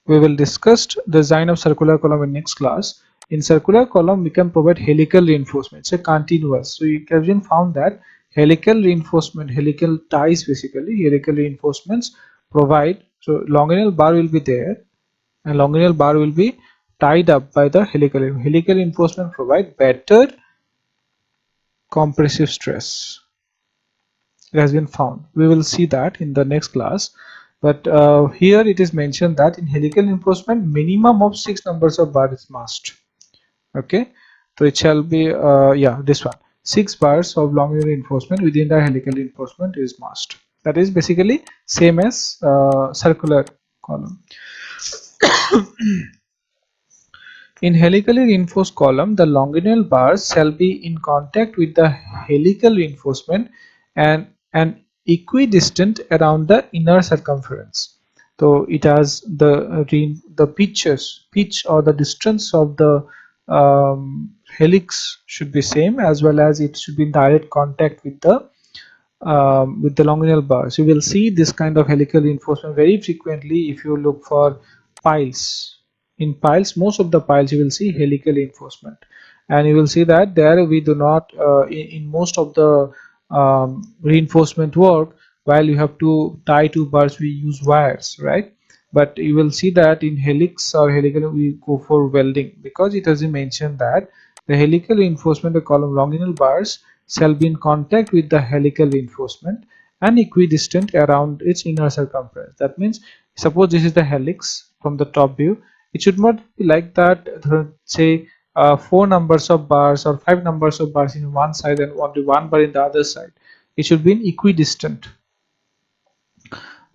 We will discuss the design of circular column in next class. In circular column we can provide helical reinforcement. It's a continuous. So you have found that helical reinforcement, helical ties, basically helical reinforcements provide, so longitudinal bar will be there and longitudinal bar will be tied up by the helical reinforcement provide better compressive stress. It has been found. We will see that in the next class, but here it is mentioned that in helical reinforcement minimum of 6 numbers of bars is must. Okay, so it shall be yeah, this one, 6 bars of longitudinal reinforcement within the helical reinforcement is must. That is basically same as circular column. In helically reinforced column, the longitudinal bars shall be in contact with the helical reinforcement and equidistant around the inner circumference. So it has the pitch or the distance of the helix should be same, as well as it should be in direct contact with the longitudinal bars. You will see this kind of helical reinforcement very frequently if you look for piles. In piles, most of the piles you will see helical reinforcement, and you will see that there we do not in most of the reinforcement work, while you have to tie two bars we use wires, right? But you will see that in helix or helical we go for welding, because it has been mentioned that the helical reinforcement of column longitudinal bars shall be in contact with the helical reinforcement and equidistant around its inner circumference. That means, suppose this is the helix from the top view, it should not be like that, say 4 numbers of bars or 5 numbers of bars in one side and only one bar in the other side. It should be in equidistant.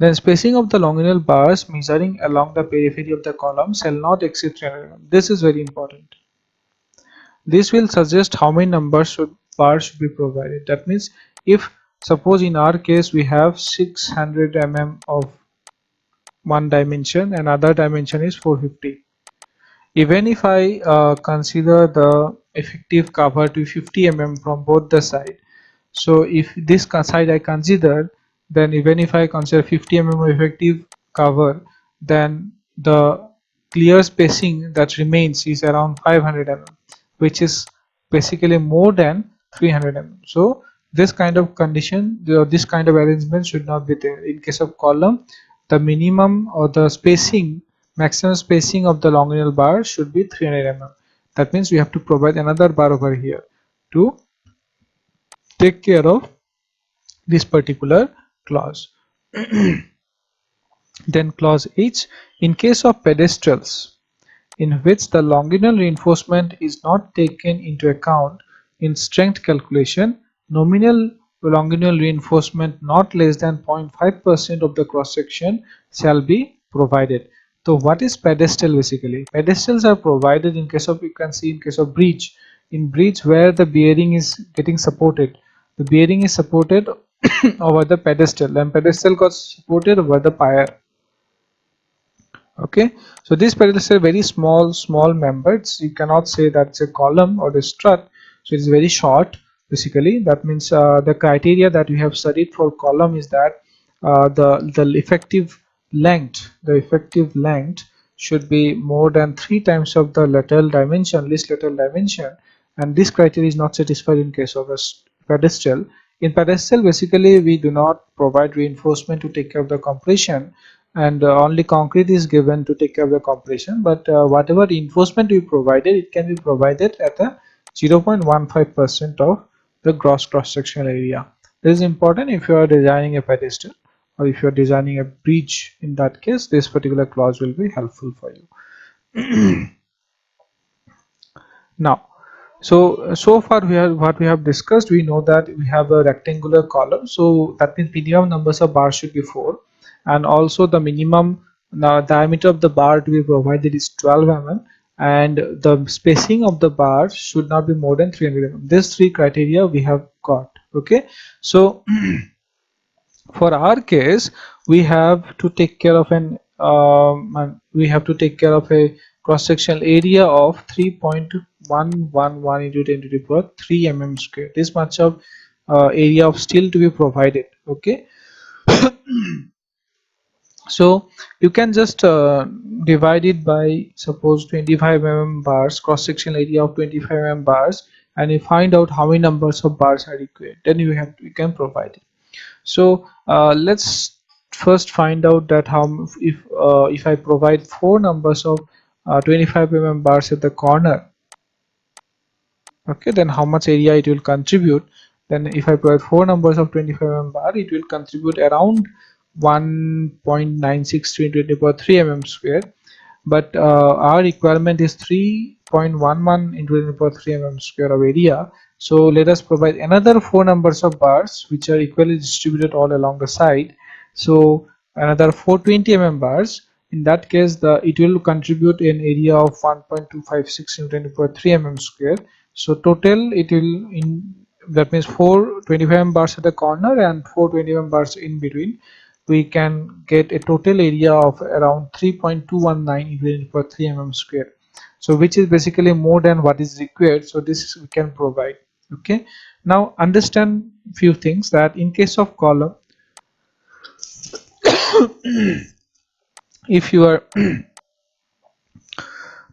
Then spacing of the longitudinal bars measuring along the periphery of the column shall not exceed 300 mm. This is very important. This will suggest how many bars should be provided. That means, if suppose in our case we have 600 mm of one dimension and other dimension is 450. Even if I consider the effective cover to 50 mm from both the side, so if this side I consider, then even if I consider 50 mm effective cover, then the clear spacing that remains is around 500 mm, which is basically more than 300 mm. So this kind of condition, this kind of arrangement should not be there. In case of column, the minimum or the maximum spacing of the longitudinal bar should be 300 mm. That means we have to provide another bar over here to take care of this particular clause. Then clause H, in case of pedestals in which the longitudinal reinforcement is not taken into account in strength calculation, nominal longitudinal reinforcement not less than 0.5% of the cross section shall be provided. So what is pedestal? Basically pedestals are provided in case of, you can see in case of bridge, in bridge where the bearing is getting supported, the bearing is supported over the pedestal and pedestal got supported over the pier. Okay, so this pedestal is a very small member. You cannot say that's a column or a strut, so it's very short. Basically that means the criteria that we have studied for column is that the effective length should be more than 3 times of the lateral dimension, least lateral dimension, and this criteria is not satisfied in case of a pedestal. In pedestal, basically we do not provide reinforcement to take care of the compression, and only concrete is given to take care of the compression, but whatever reinforcement we provided, it can be provided at a 0.15% of the gross cross-sectional area. This is important if you are designing a pedestal or if you are designing a bridge. In that case, this particular clause will be helpful for you. Now, so far what we have discussed, we know that we have a rectangular column, so that means minimum numbers of bars should be 4, and also the minimum diameter of the bar to be provided is 12 mm, and the spacing of the bar should not be more than 300 mm. These three criteria we have got. Okay, so for our case we have to take care of a cross-sectional area of 3.111 into 10 to the power 3 mm square. This much of area of steel to be provided. Okay, so you can just divide it by suppose 25 bars, cross sectional area of 25 bars, and you find out how many numbers of bars are required, then you can provide it. So let's first find out that how if I provide four numbers of 25 bars at the corner, okay, then how much area it will contribute. Then if I provide four numbers of 25 bar, it will contribute around 1.96 into 10 power 3 square, but our requirement is 3.11 into 10 to the power 3 square of area. So let us provide another four numbers of bars which are equally distributed all along the side. So another 420 bars. In that case, it will contribute an area of 1.256 into 10 to the power 3 square. So total it will in that means 425 bars at the corner and 421 bars in between. We can get a total area of around 3.219 unit per 3 square, so which is basically more than what is required. So this we can provide. Okay, now understand few things, that in case of column, if you are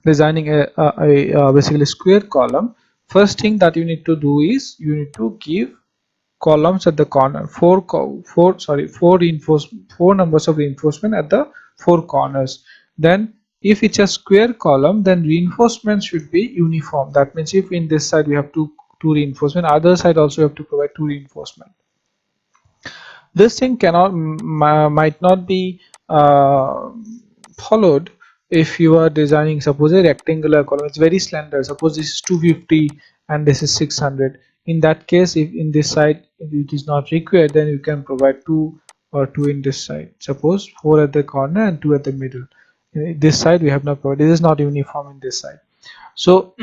designing a basically square column, first thing that you need to do is you need to give columns at the corner, four numbers of reinforcement at the four corners. Then if it's a square column, then reinforcement should be uniform. That means if in this side we have two reinforcement, other side also have to provide two reinforcement. This thing might not be uh, followed if you are designing suppose a rectangular column. It's very slender, suppose this is 250 and this is 600. In that case, if in this side if it is not required, then you can provide two or two in this side, suppose four at the corner and two at the middle. This side we have not provided, this is not uniform in this side. So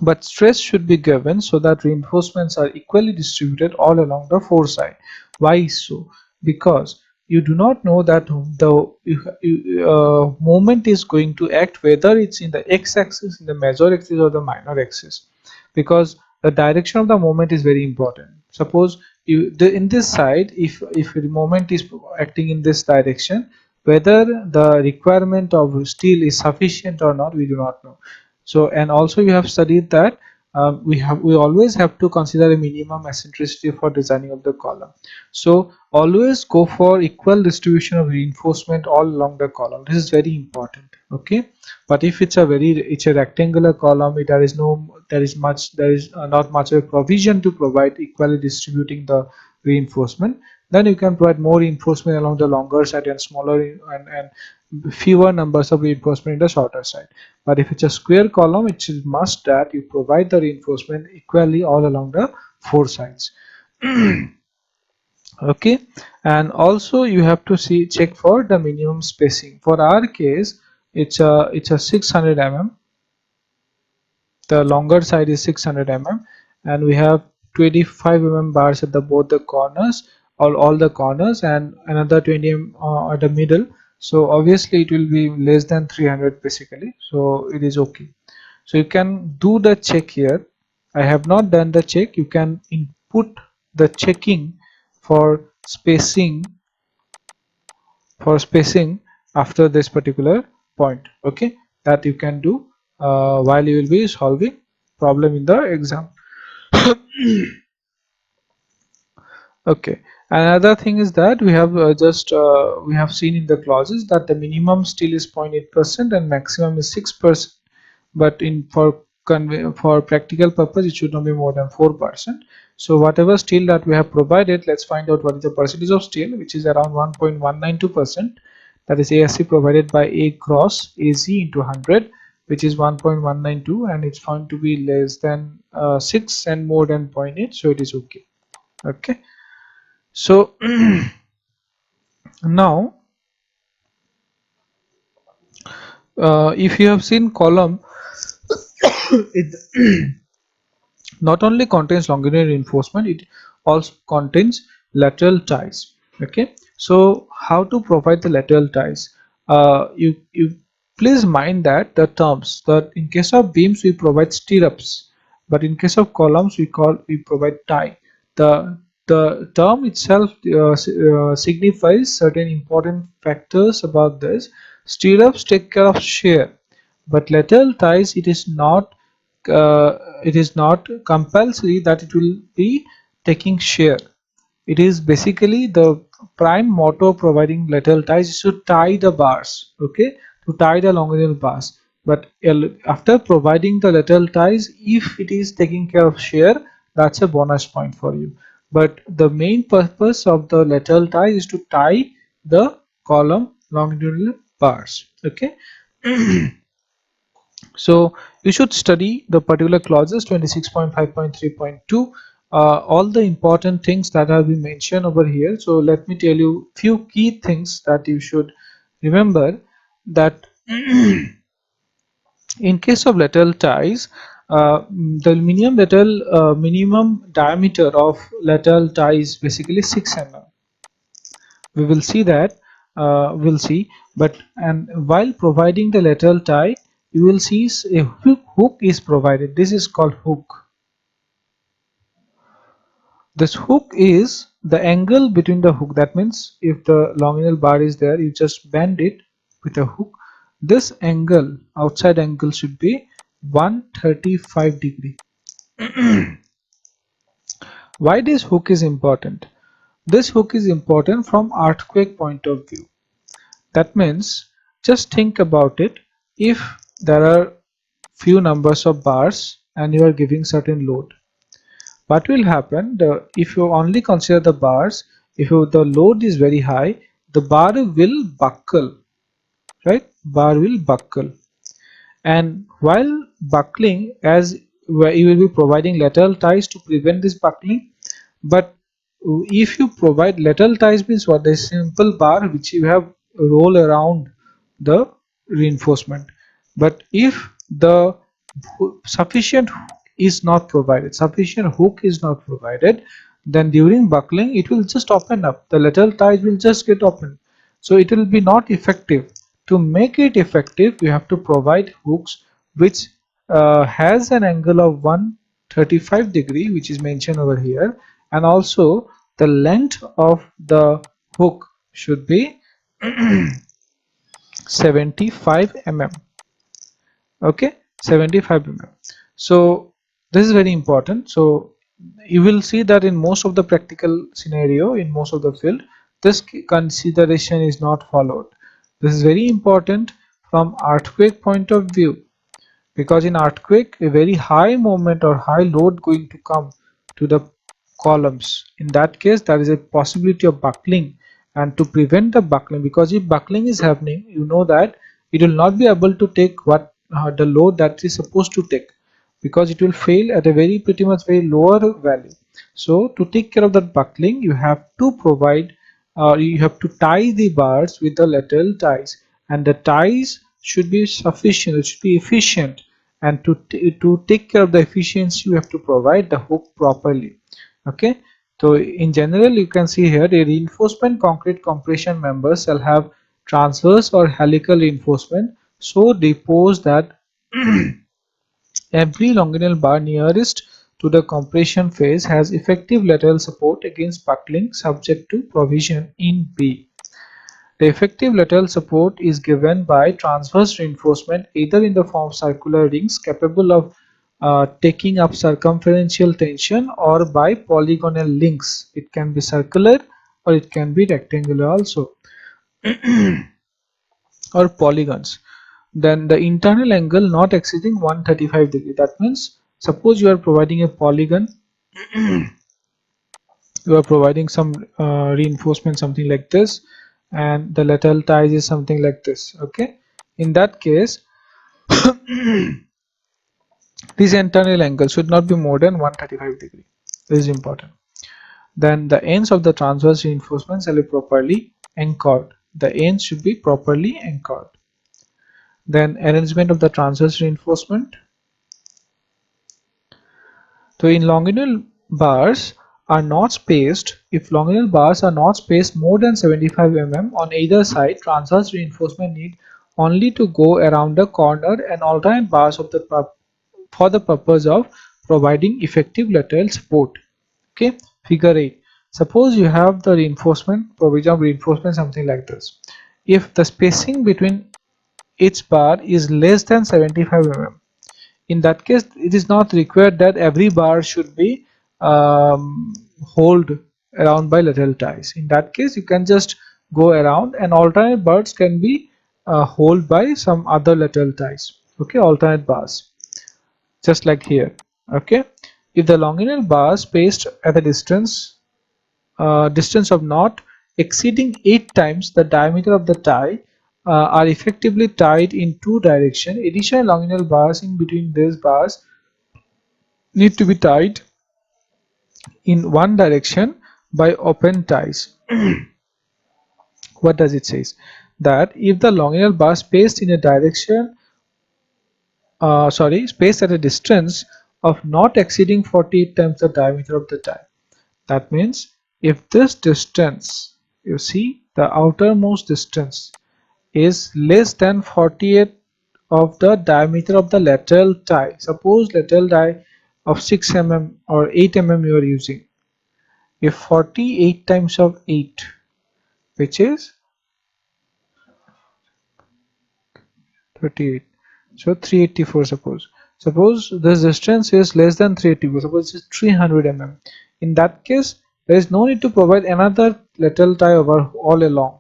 but stress should be given so that reinforcements are equally distributed all along the four sides. Why so? Because you do not know that the moment is going to act whether it's in the x-axis, in the major axis, or the minor axis, because the direction of the moment is very important. Suppose in this side, if the moment is acting in this direction, whether the requirement of steel is sufficient or not, we do not know. So and also you have studied that we always have to consider a minimum eccentricity for designing of the column. So always go for equal distribution of reinforcement all along the column. This is very important. Okay, but if it's a rectangular column, there is not much of a provision to provide equally distributing the reinforcement, then you can provide more reinforcement along the longer side and smaller and fewer numbers of reinforcement in the shorter side. But if it's a square column, it is must that you provide the reinforcement equally all along the four sides. Okay, and also you have to check for the minimum spacing. For our case, it's a 600 the longer side is 600 and we have 25 bars at the both the corners, all the corners, and another 20 at the middle. So obviously it will be less than 300 basically, so it is okay. So you can do the check here. I have not done the check. You can input the checking for spacing after this particular point. Okay, that you can do while you will be solving problem in the exam. Okay, another thing is that we have seen in the clauses that the minimum still is 0.8% and maximum is 6%, but for practical purpose it should not be more than 4%. So whatever steel that we have provided, let's find out what is the percentage of steel, which is around 1.192%. That is ASC provided by A cross AC into 100, which is 1.192, and it's found to be less than 6 and more than 0.8, so it is okay. Okay, so now if you have seen column, it not only contains longitudinal reinforcement, it also contains lateral ties. Okay, so how to provide the lateral ties? You please mind that the terms that in case of beams we provide stirrups, but in case of columns we provide tie. The term itself signifies certain important factors about this. Stirrups take care of shear, but lateral ties it is not compulsory that it will be taking shear. It is basically the prime motto of providing lateral ties is to tie the bars, okay, to tie the longitudinal bars. But after providing the lateral ties, if it is taking care of shear, that's a bonus point for you. But the main purpose of the lateral tie is to tie the column longitudinal bars, okay. So you should study the particular clauses 26.5.3.2, all the important things that have been mentioned over here. So let me tell you few key things that you should remember, that in case of lateral ties, the minimum diameter of lateral tie is basically 6 mm. We will see that, we'll see. But and while providing the lateral tie, you will see a hook is provided. This is called hook. This hook is the angle between the hook. That means if the longitudinal bar is there, you just bend it with a hook. This angle, outside angle, should be 135 degree. Why this hook is important? This hook is important from earthquake point of view. That means, just think about it. If there are few numbers of bars and you are giving certain load, what will happen? If you only consider the bars, if the load is very high, the bar will buckle, right? Bar will buckle, and while buckling, as you will be providing lateral ties to prevent this buckling. But if you provide lateral ties, means what? The simple bar which you have roll around the reinforcement. But if the sufficient hook is not provided, then during buckling it will just open up, the lateral ties will just get open, so it will be not effective. To make it effective, you have to provide hooks which has an angle of 135 degree, which is mentioned over here, and also the length of the hook should be 75 mm, okay, 75 mm. So this is very important. So you will see that in most of the practical scenario, in most of the field, this consideration is not followed. This is very important from earthquake point of view, because in earthquake a very high moment or high load going to come to the columns. In that case, there is a possibility of buckling, and to prevent the buckling, because if buckling is happening, you know that it will not be able to take what the load that is supposed to take, because it will fail at a very pretty much very lower value. So to take care of that buckling, you have to provide, you have to tie the bars with the lateral ties, and the ties should be sufficient, it should be efficient, and to take care of the efficiency, you have to provide the hook properly, okay. So in general, you can see here a reinforcement concrete compression member shall have transverse or helical reinforcement so deposed that every longitudinal bar nearest to the compression phase has effective lateral support against buckling, subject to provision in B. The effective lateral support is given by transverse reinforcement, either in the form of circular rings capable of taking up circumferential tension, or by polygonal links. It can be circular or it can be rectangular also, or polygons. Then the internal angle not exceeding 135 degree. That means, suppose you are providing a polygon, you are providing some reinforcement something like this, and the lateral ties is something like this, okay. In that case, this internal angle should not be more than 135 degree. This is important. Then the ends of the transverse reinforcement shall be properly anchored. The ends should be properly anchored. Then arrangement of the transverse reinforcement. So in longitudinal bars are not spaced, if longitudinal bars are not spaced more than 75 mm on either side, transverse reinforcement need only to go around the corner and alternate bars of the for the purpose of providing effective lateral support. Okay, figure 8. Suppose you have the reinforcement, provision of reinforcement, something like this. If the spacing between each bar is less than 75 mm, in that case it is not required that every bar should be hold around by lateral ties. In that case you can just go around, and alternate bars can be hold by some other lateral ties. Okay, alternate bars, just like here. Okay, if the longitudinal bars spaced at a distance of not exceeding 8 times the diameter of the tie are effectively tied in two directions. Additional longitudinal bars in between these bars need to be tied in one direction by open ties. What does it say? That if the longitudinal bar spaced in a direction, spaced at a distance of not exceeding 48 times the diameter of the tie. That means if this distance, you see the outermost distance is less than 48 of the diameter of the lateral tie. Suppose lateral tie of 6 mm or 8 mm you are using. If 48 times of 8, which is 38, so 384, suppose this distance is less than 384, suppose it's 300 mm. In that case there is no need to provide another lateral tie over all along.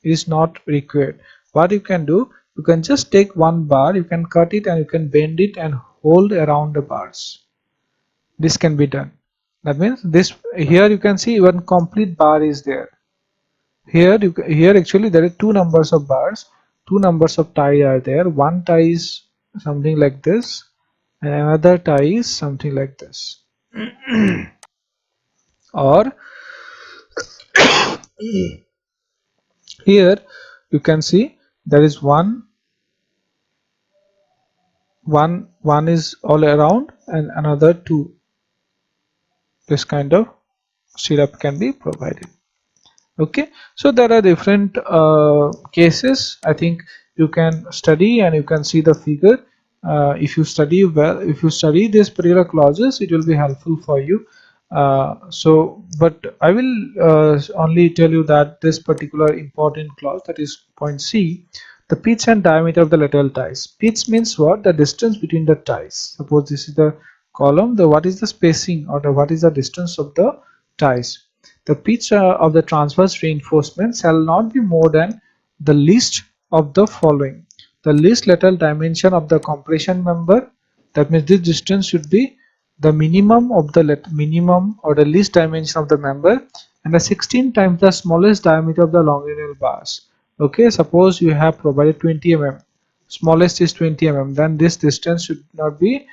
It is not required. What you can do, you can just take one bar, you can cut it and you can bend it and hold around the bars. This can be done. That means this, here you can see one complete bar is there. Here actually there are two numbers of bars, two numbers of tie are there. One tie is something like this and another tie is something like this. Or here you can see there is one is all around and another two. This kind of setup can be provided. Okay, so there are different cases. I think you can study and you can see the figure. If you study well, if you study these particular clauses, it will be helpful for you. But I will only tell you that this particular important clause, that is point C, the pitch and diameter of the lateral ties. Pitch means what? The distance between the ties. Suppose this is the column, the what is the spacing or the what is the distance of the ties. The pitch of the transverse reinforcement shall not be more than the least of the following. The least lateral dimension of the compression member, that means this distance should be the minimum of the minimum or the least dimension of the member, and the 16 times the smallest diameter of the longitudinal bars. Okay, suppose you have provided 20 mm, smallest is 20 mm, then this distance should not be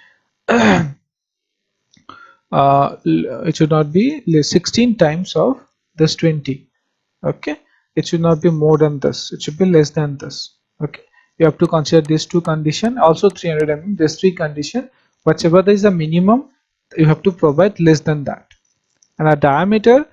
it should not be 16 times of this 20. Okay, it should not be more than this, it should be less than this. Okay, you have to consider these two condition, also 300 mm, these three condition. Whatever is the minimum, you have to provide less than that. And the diameter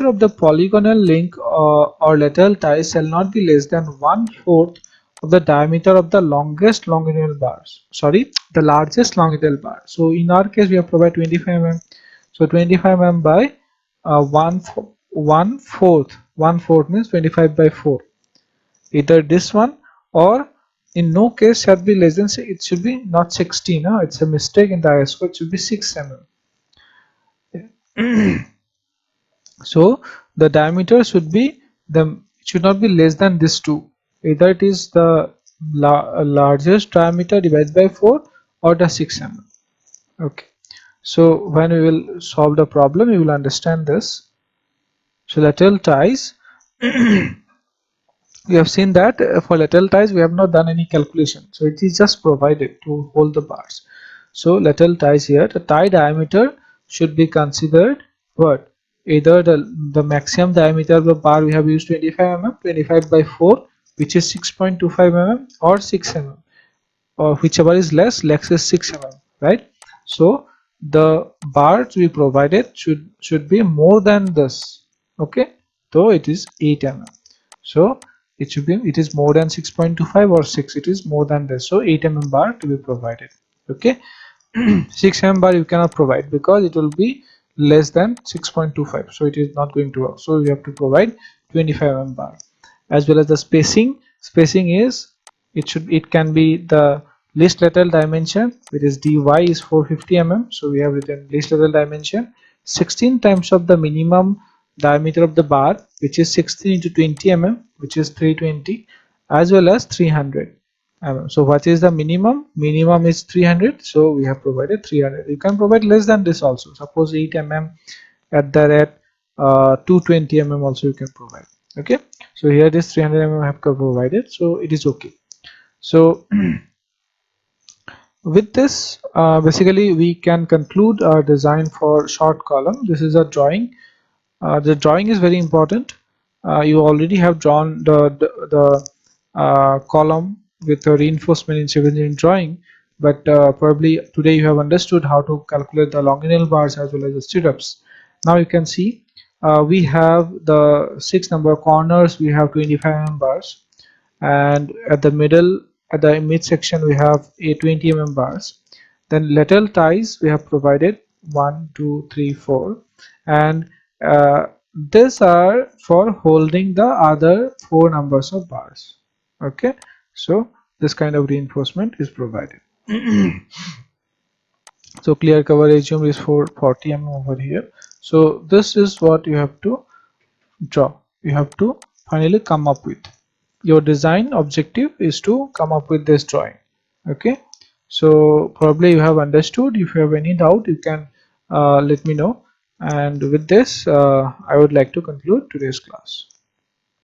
of the polygonal link or lateral tie shall not be less than 1/4 of the diameter of the longest longitudinal bars. Sorry, the largest longitudinal bar. So in our case, we have provided 25 mm. So 25 mm by 1/4 means 25 by 4. Either this one or in no case shall be less than, it should be not 16. It's a mistake in the IS code. It should be 6 mm. So the diameter should be it should not be less than this two. Either it is the largest diameter divided by 4 or the 6 mm. Okay, so when we will solve the problem you will understand this. So lateral ties, we have seen that for lateral ties we have not done any calculation, so it is just provided to hold the bars. So lateral ties, here the tie diameter should be considered what, either the maximum diameter of the bar we have used 25 mm, 25 by 4 which is 6.25 mm, or 6 mm, or whichever is less is 6 mm, right? So the bar to be provided should be more than this. Okay, so it is 8 mm, so it should be, it is more than 6.25 or 6, it is more than this, so 8 mm bar to be provided. Okay, 6 mm bar you cannot provide because it will be less than 6.25, so it is not going to work. So you have to provide 25 mm bar. As well as the spacing is, it can be the least lateral dimension, which is dy is 450 mm, so we have written least lateral dimension 16 times of the minimum diameter of the bar, which is 16 into 20 mm, which is 320, as well as 300 mm. So what is the minimum? Minimum is 300, so we have provided 300. You can provide less than this also. Suppose 8 mm at the rate 220 mm also you can provide. Okay, so here this 300 mm I have provided, so it is okay. So with this, basically we can conclude our design for short column. This is a drawing. The drawing is very important. You already have drawn the column with a reinforcement in civil engineering drawing, but probably today you have understood how to calculate the longitudinal bars as well as the stirrups. Now you can see we have the 6 number corners, we have 25 mm bars, and at the middle, at the mid section, we have a 20 mm bars. Then lateral ties we have provided 1 2 3 4, and these are for holding the other 4 numbers of bars. Okay, so this kind of reinforcement is provided. So clear cover assume is for 40 mm over here. So this is what you have to draw. You have to finally come up with. Your design objective is to come up with this drawing. Okay, so probably you have understood. If you have any doubt, you can let me know. And with this, I would like to conclude today's class.